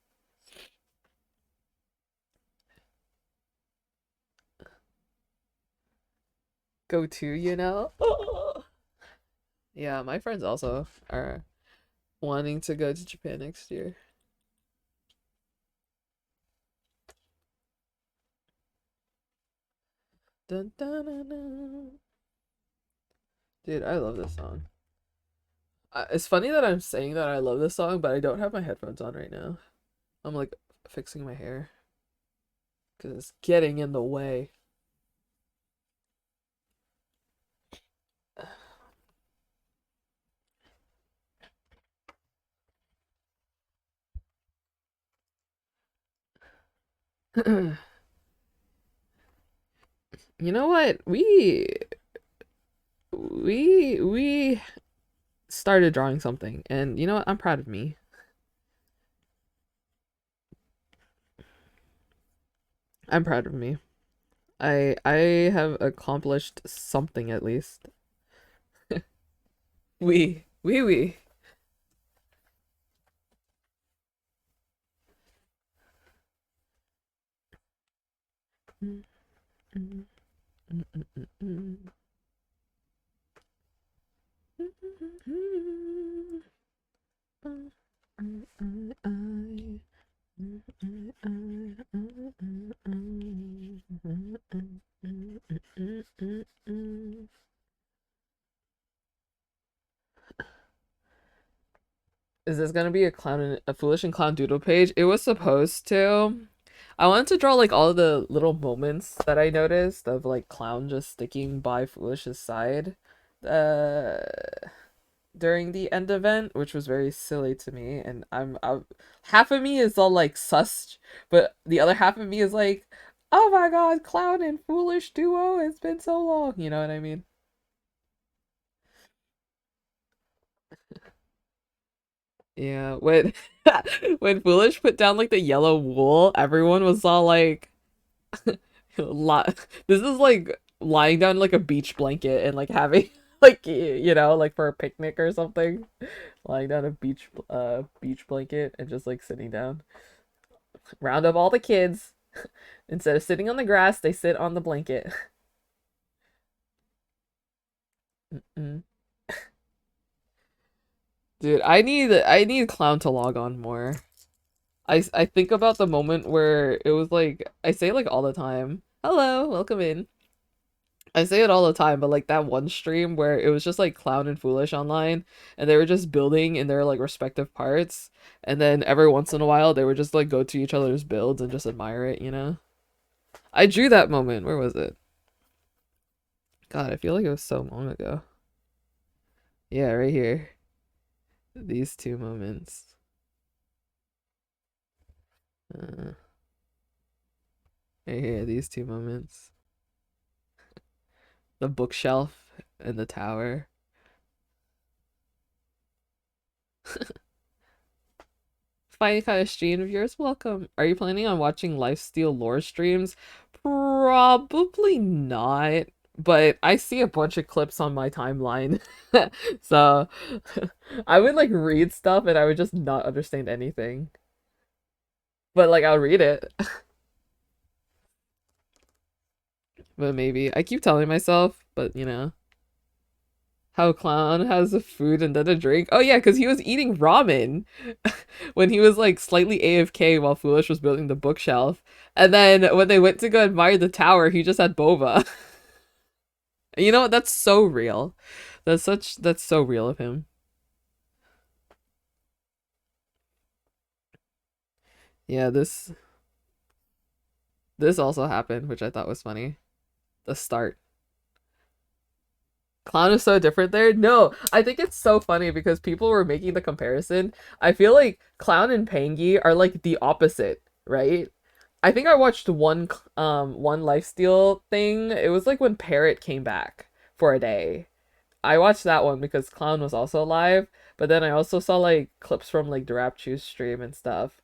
Go to, you know? Yeah, my friends also are wanting to go to Japan next year. Dun, dun, dun, dun. Dude, I love this song. It's funny that I'm saying that I love this song, but I don't have my headphones on right now. I'm like fixing my hair because it's getting in the way. You know what? we started drawing something, and you know what? I'm proud of me. I'm proud of me. I have accomplished something at least. We. Is this gonna be a foolish and clown doodle page? It was supposed to. I wanted to draw like all the little moments that I noticed of like clown just sticking by Foolish's side uh during the end event, which was very silly to me. And half of me is all like sus, but the other half of me is like, oh my god, clown and foolish duo, it's been so long. You know what I mean? Yeah, when when Foolish put down like the yellow wool, everyone was all like, this is like lying down like a beach blanket and like having like like for a picnic or something, lying down a beach blanket and just like sitting down. Round up all the kids. Instead of sitting on the grass, they sit on the blanket. Mm-mm. Dude, I need Clown to log on more. I think about the moment where it was like I say like all the time, hello, welcome in. I say it all the time, but like that one stream where it was just like Clown and Foolish online and they were just building in their like respective parts, and then every once in a while they would just like go to each other's builds and just admire it, you know? I drew that moment. Where was it? God, I feel like it was so long ago. Yeah, right here. These two moments. Uh, right here, these two moments. The bookshelf and the tower. Finding kind of stream of yours, welcome. Are you planning on watching Lifesteal lore streams? Probably not, but I see a bunch of clips on my timeline. So I would like read stuff and I would just not understand anything. But like I'll read it. But maybe. I keep telling myself, but how Clown has a food and then a drink. Oh yeah, because he was eating ramen when he was like slightly AFK while Foolish was building the bookshelf. And then when they went to go admire the tower, he just had boba. You know what? That's so real. That's so real of him. Yeah, this also happened, which I thought was funny. The start. Clown is so different there. No, I think it's so funny because people were making the comparison. I feel like Clown and Pangy are like the opposite, right? I think I watched one lifesteal thing. It was like when Parrot came back for a day. I watched that one because Clown was also alive, but then I also saw like clips from like Durapchu's stream and stuff.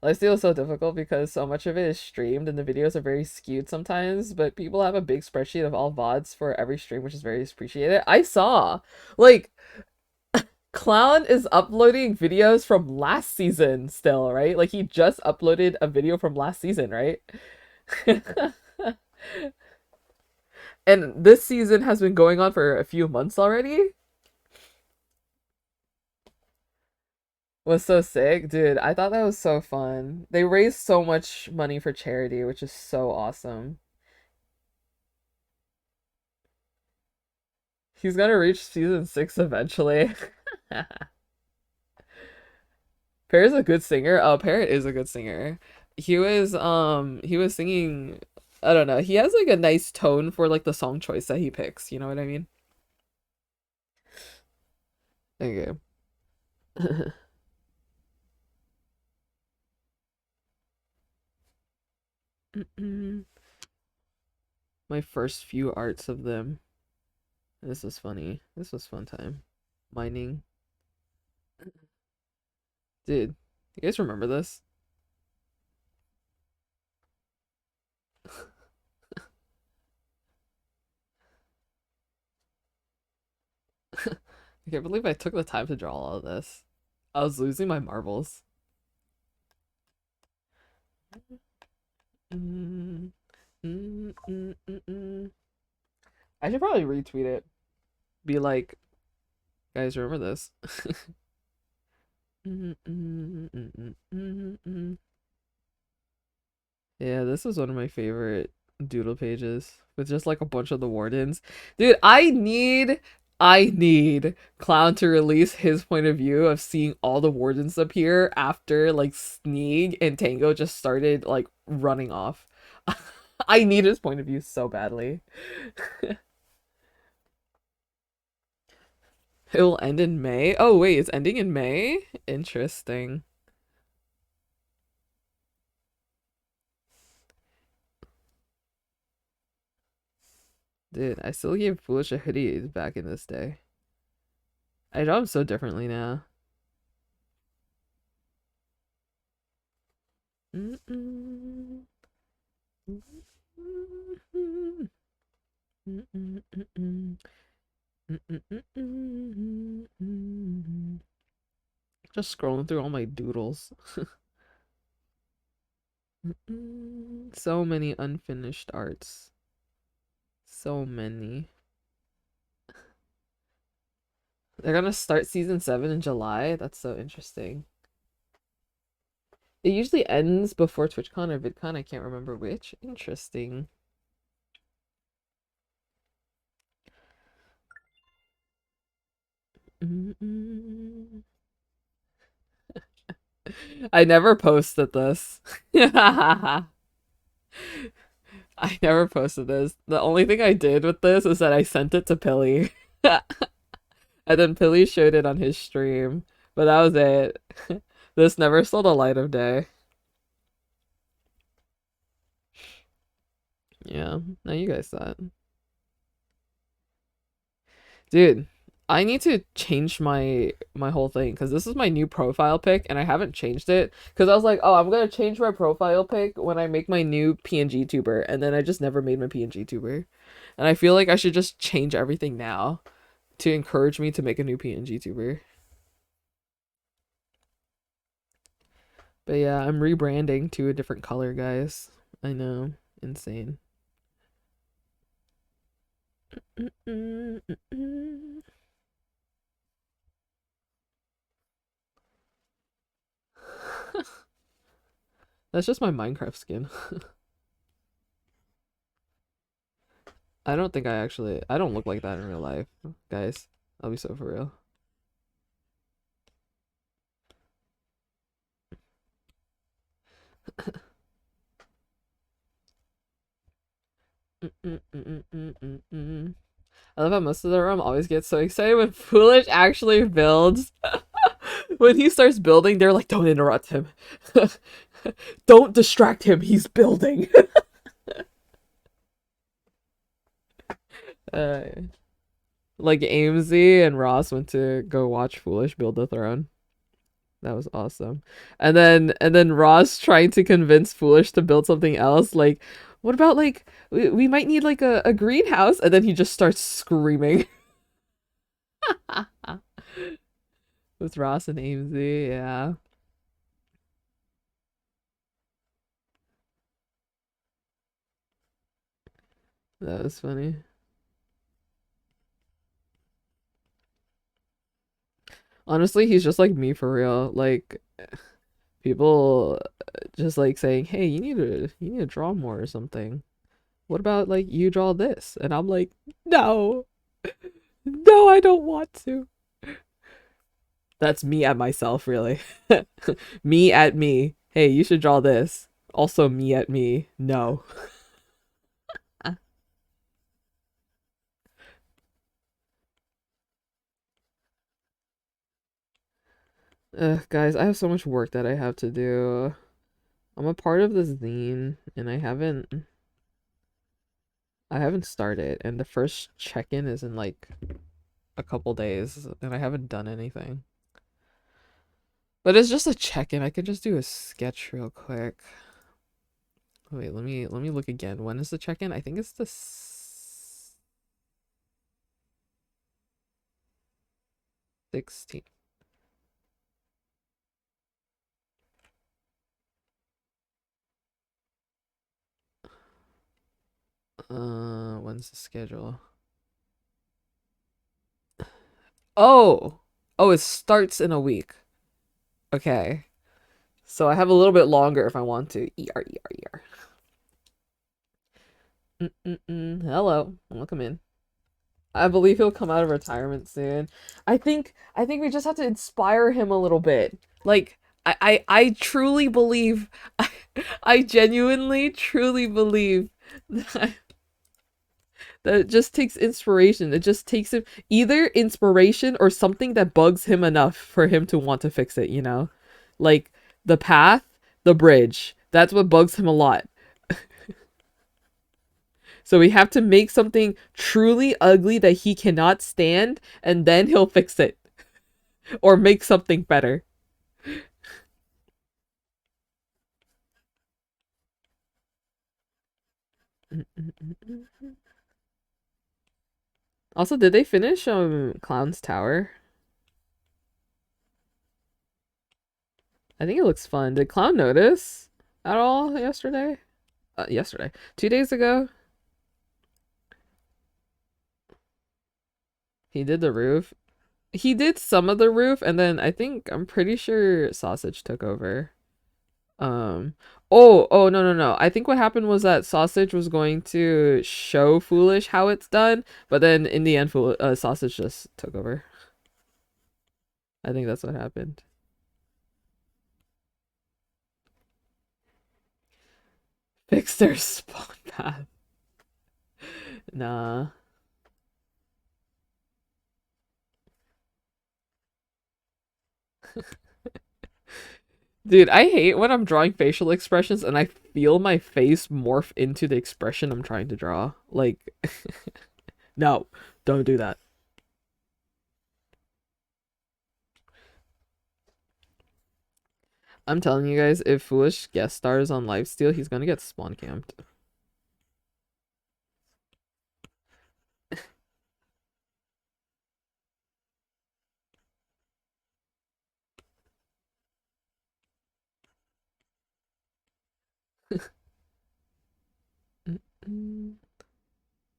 Lifesteal is so difficult because so much of it is streamed and the videos are very skewed sometimes, but people have a big spreadsheet of all VODs for every stream, which is very appreciated. I saw like Clown is uploading videos from last season still, right? Like he just uploaded a video from last season, right? And this season has been going on for a few months already. Was so sick. Dude, I thought that was so fun. They raised so much money for charity, which is so awesome. He's gonna reach season 6 eventually. Parrot's a good singer. Oh, Parrot is a good singer. He was singing, I don't know. He has like a nice tone for like the song choice that he picks, you know what I mean? Okay. My first few arts of them. This was funny. This was fun time. Mining. Dude, you guys remember this? I can't believe I took the time to draw all of this. I was losing my marbles. Mm, mm, mm, mm, mm. I should probably retweet it. Be like, guys, remember this? Mm, mm, mm, mm, mm, mm. Yeah, this is one of my favorite doodle pages with just like a bunch of the wardens. Dude, I need Clown to release his point of view of seeing all the wardens appear after like Sneeg and Tango just started like running off. I need his point of view so badly. It will end in May. Oh wait, it's ending in May? Interesting. Dude, I still gave Foolish a hoodie back in this day. I draw him so differently now. Mm-mm. Mm-mm. Mm-mm. Mm-mm. Mm-mm. Just scrolling through all my doodles. So many unfinished arts. So many. They're gonna start season 7 in July. That's so interesting. It usually ends before TwitchCon or VidCon. I can't remember which. Interesting. I never posted this. I never posted this. The only thing I did with this is that I sent it to Pilly. And then Pilly showed it on his stream. But that was it. This never saw the light of day. Yeah, now you guys saw it. Dude, I need to change my whole thing because this is my new profile pic and I haven't changed it because I was like, oh, I'm gonna change my profile pic when I make my new PNG tuber, and then I just never made my PNG tuber. And I feel like I should just change everything now to encourage me to make a new PNG tuber. But yeah, I'm rebranding to a different color, guys. I know, insane. That's just my Minecraft skin. I don't think I don't look like that in real life, guys. I'll be so for real. I love how most of the room always gets so excited when Foolish actually builds. When he starts building, they're like, don't interrupt him. Don't distract him, he's building. uh, like Amesy and Ross went to go watch Foolish build the throne. That was awesome. And then Ross trying to convince Foolish to build something else. Like, what about like we might need like a greenhouse, and then he just starts screaming. With Ross and Amesy, yeah. That was funny. Honestly, he's just like me for real. Like people just like saying, "Hey, you need to draw more or something. What about like you draw this?" And I'm like, "No. No, I don't want to." That's me at myself, really. Me at me. Hey, you should draw this. Also me at me. No. Ugh, guys, I have so much work that I have to do. I'm a part of this zine, and I haven't I haven't started, and the first check-in is in like a couple days, and I haven't done anything. But it's just a check-in. I could just do a sketch real quick. Wait, let me look again. When is the check-in? I think it's the 16th. When's the schedule? Oh! Oh, it starts in a week. Okay. So I have a little bit longer if I want to. ER. Hello. Welcome in. I believe he'll come out of retirement soon. I think we just have to inspire him a little bit. Like I truly believe I genuinely truly believe that it just takes inspiration. It just takes him either inspiration or something that bugs him enough for him to want to fix it, you know? Like the path, the bridge. That's what bugs him a lot. So we have to make something truly ugly that he cannot stand, and then he'll fix it. Or make something better. Also, did they finish Clown's Tower? I think it looks fun. Did Clown notice at all yesterday? Yesterday. 2 days ago? He did the roof. He did some of the roof, and then I'm pretty sure Sausage took over. Um, oh, no. I think what happened was that Sausage was going to show Foolish how it's done, but then in the end, Sausage just took over. I think that's what happened. Fix their spawn path. Nah. Dude, I hate when I'm drawing facial expressions and I feel my face morph into the expression I'm trying to draw. Like, no, don't do that. I'm telling you guys, if Foolish guest stars on Lifesteal, he's gonna get spawn camped.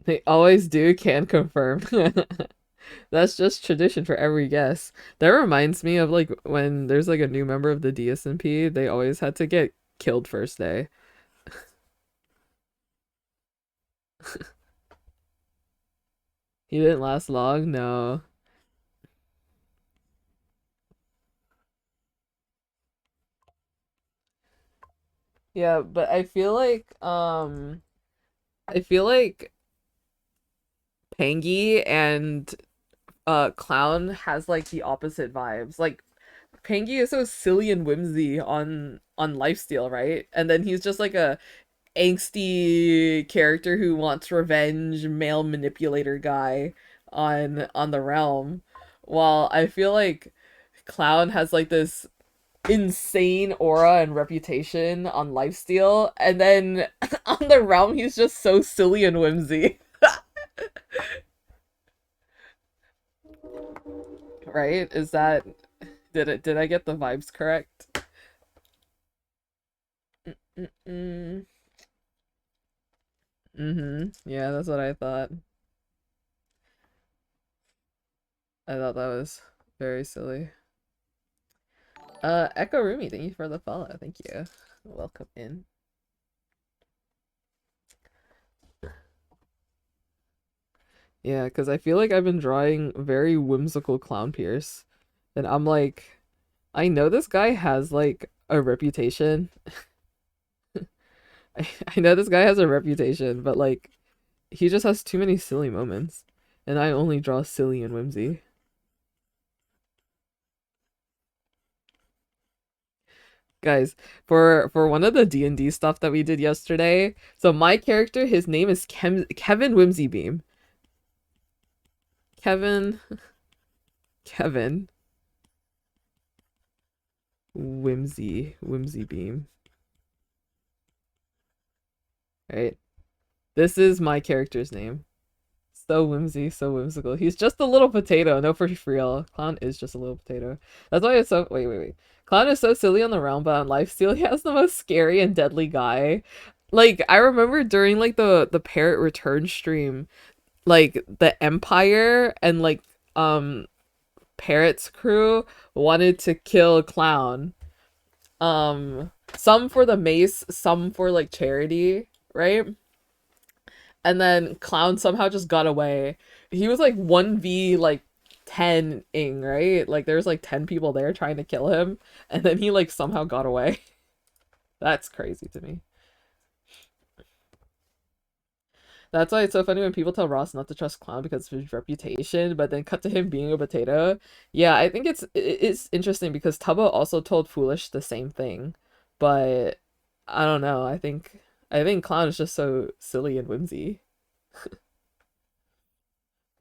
They always do, can confirm. That's just tradition for every guest. That reminds me of like when there's like a new member of the DSMP, they always had to get killed first day. He didn't last long, no. Yeah, but I feel like Pangy and Clown has like the opposite vibes. Like Pangy is so silly and whimsy on Lifesteal, right? And then he's just like a angsty character who wants revenge, male manipulator guy on the realm. While I feel like Clown has like this insane aura and reputation on Lifesteal, and then on the realm he's just so silly and whimsy. Right? Is that did I get the vibes correct? Mm-mm. Yeah, that's what I thought. I thought that was very silly. Echo Rumi, thank you for the follow. Thank you. Welcome in. Yeah, because I feel like I've been drawing very whimsical Clown Pierce. And I'm like, I know this guy has like a reputation. I know this guy has a reputation, but like, he just has too many silly moments. And I only draw silly and whimsy. Guys, for one of the D&D stuff that we did yesterday, so my character, his name is Kevin Whimsybeam. Kevin Whimsybeam. Right? This is my character's name. So whimsy, so whimsical. He's just a little potato, no for real. Clown is just a little potato. That's why it's so wait. Clown is so silly on the realm, but on lifesteal he has the most scary and deadly guy. Like, I remember during like the Parrot Return stream, like the Empire and like Parrot's crew wanted to kill Clown. Some for the mace, some for like charity, right? And then Clown somehow just got away. He was like 1v like 10ing, right? Like there's like 10 people there trying to kill him, and then he like somehow got away. That's crazy to me. That's why it's so funny when people tell Ross not to trust Clown because of his reputation, but then cut to him being a potato. Yeah, I think it's interesting because Tubbo also told Foolish the same thing, but I don't know. I think Clown is just so silly and whimsy.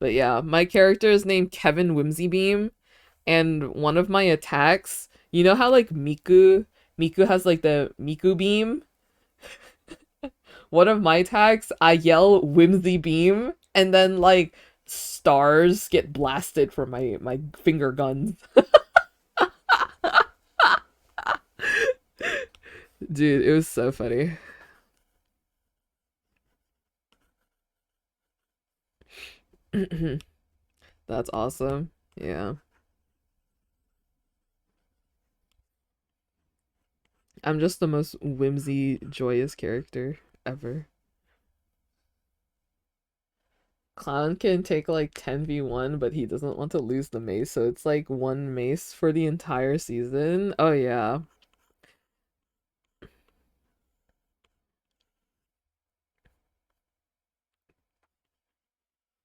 But yeah, my character is named Kevin Whimsybeam, and one of my attacks, you know how like Miku has like the Miku beam? One of my attacks, I yell Whimsy Beam, and then like stars get blasted from my finger guns. Dude, it was so funny. That's awesome. Yeah. I'm just the most whimsy, joyous character ever. Clown can take like 10v1, but he doesn't want to lose the mace, so it's like one mace for the entire season. Oh yeah.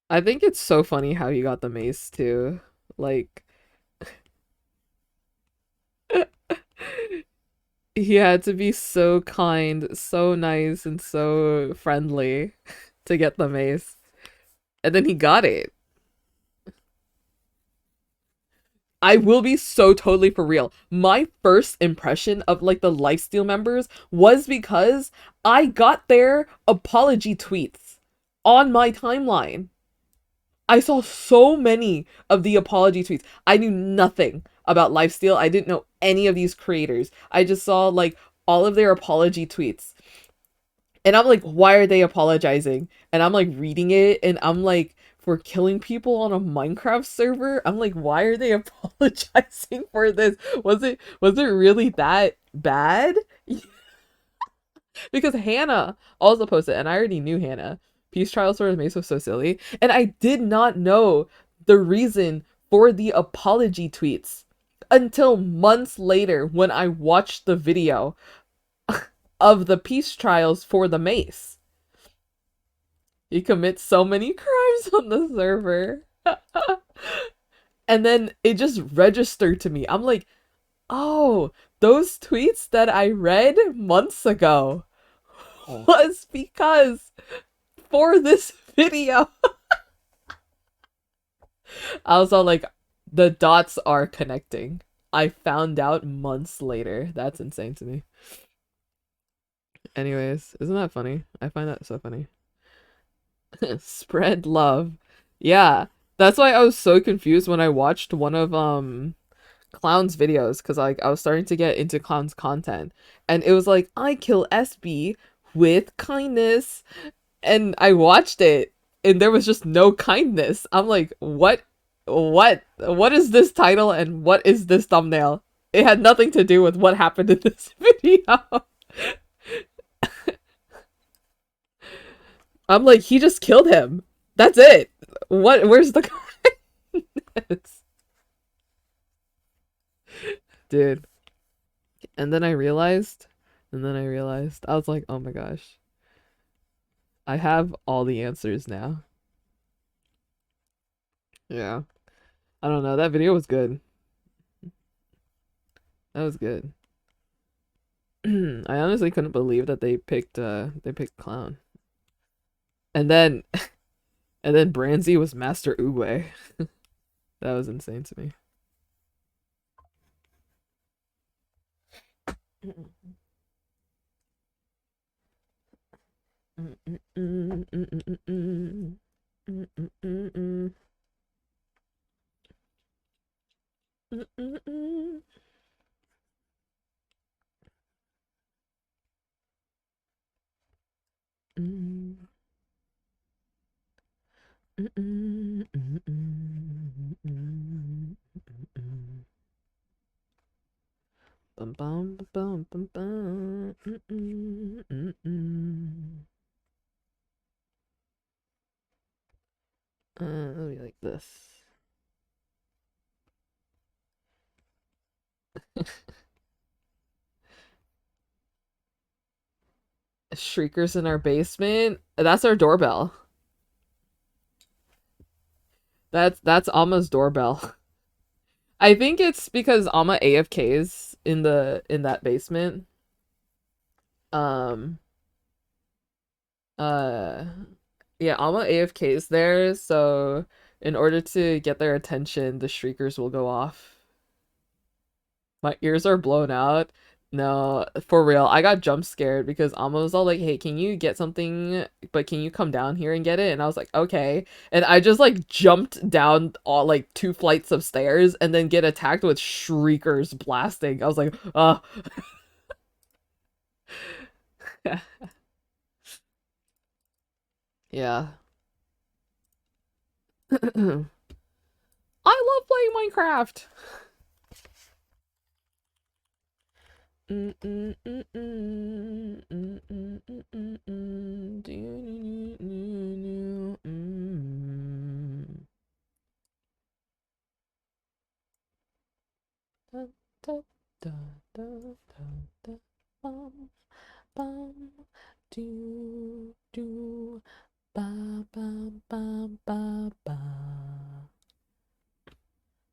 I think it's so funny how he got the mace too. Like he had to be so kind, so nice, and so friendly to get the mace. And then he got it. I will be so totally for real. My first impression of like the lifesteal members was because I got their apology tweets on my timeline. I saw so many of the apology tweets. I knew nothing about lifesteal. I didn't know any of these creators. I just saw like all of their apology tweets. And I'm like, why are they apologizing? And I'm like reading it and I'm like, for killing people on a Minecraft server? I'm like, why are they apologizing for this? Was it really that bad? Because Hannah also posted, and I already knew Hannah. Peace Trial Sword of Mace was so silly. And I did not know the reason for the apology tweets until months later when I watched the video of the peace trials for the mace. He commits so many crimes on the server. And then it just registered to me. I'm like, oh, those tweets that I read months ago was because for this video. I was all like, the dots are connecting. I found out months later. That's insane to me. Anyways, isn't that funny? I find that so funny. Spread love. Yeah, that's why I was so confused when I watched one of Clown's videos, because like I was starting to get into Clown's content, and it was like, I kill SB with kindness, and I watched it and there was just no kindness. I'm like, what is this title and what is this thumbnail? It had nothing to do with what happened in this video. I'm like, he just killed him. That's it. Where's the kindness? Dude. And then I realized, I was like, oh my gosh. I have all the answers now. Yeah. I don't know. That video was good. That was good. I honestly couldn't believe that they picked clown. And then and then Branzy was Master Uwe. That was insane to me. Bum bum bum bum bum. It'll be like this. Shriekers in our basement. That's our doorbell. That's Alma's doorbell. I think it's because Alma AFKs in that basement. Um uh yeah, Alma AFKs there, so in order to get their attention, the shriekers will go off. My ears are blown out. No, for real. I got jump scared because Alma was all like, "Hey, can you get something? But can you come down here and get it?" And I was like, "Okay." And I just like jumped down all like 2 flights of stairs and then get attacked with shriekers blasting. I was like, "Oh." Yeah. I love playing Minecraft.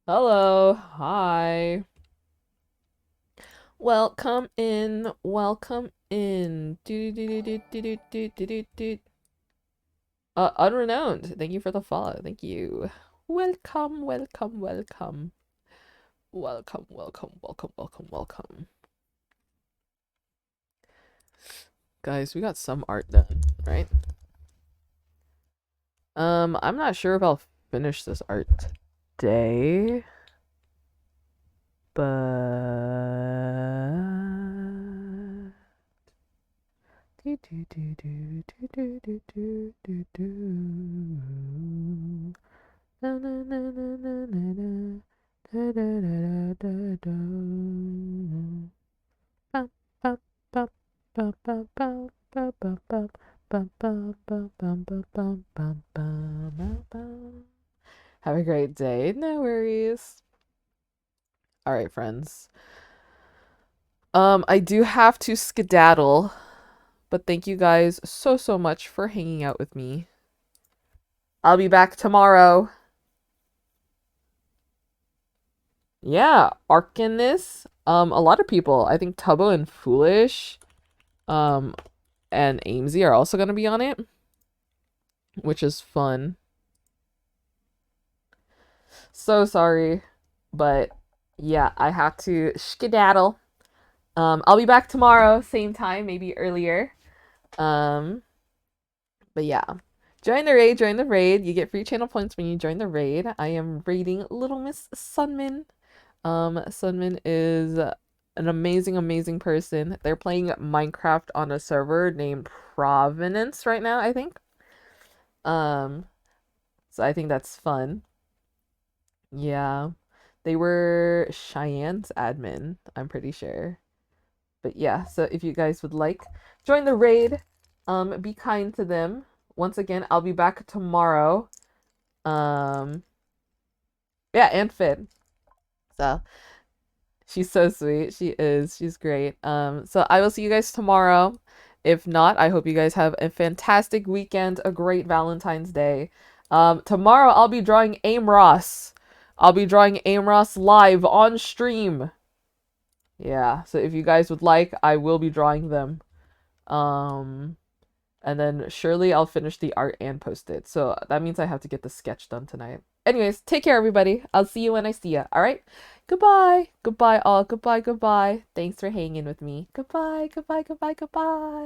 Hello, hi. Welcome in, welcome in. Unrenowned, thank you for the follow. Thank you. Welcome, welcome, welcome. Welcome, welcome, welcome, welcome, welcome. Guys, we got some art done, right? I'm not sure if I'll finish this art today, but have a great day. No worries. All right, friends. I do have to skedaddle, but thank you guys so much for hanging out with me. I'll be back tomorrow. Yeah, Arcanus. A lot of people. I think Tubbo and Foolish, and Amesy are also gonna be on it, which is fun. So sorry, but yeah, I have to skedaddle. I'll be back tomorrow, same time, maybe earlier. But yeah. Join the raid, join the raid. You get free channel points when you join the raid. I am raiding Little Miss Sunmin. Sunmin is an amazing person. They're playing Minecraft on a server named Provenance right now, I think. So I think that's fun. Yeah. They were Cheyenne's admin, I'm pretty sure. But yeah, so if you guys would like, join the raid. Be kind to them. Once again, I'll be back tomorrow. Yeah, and Finn. So she's so sweet. She is. She's great. So I will see you guys tomorrow. If not, I hope you guys have a fantastic weekend, a great Valentine's Day. Tomorrow I'll be drawing Aim Ross. I'll be drawing Aim Ross live on stream. Yeah, so if you guys would like, I will be drawing them. Um, and then surely I'll finish the art and post it. So that means I have to get the sketch done tonight. Anyways, take care, everybody. I'll see you when I see ya. All right? Goodbye. Goodbye, all. Goodbye, goodbye. Thanks for hanging with me. Goodbye, goodbye, goodbye, goodbye.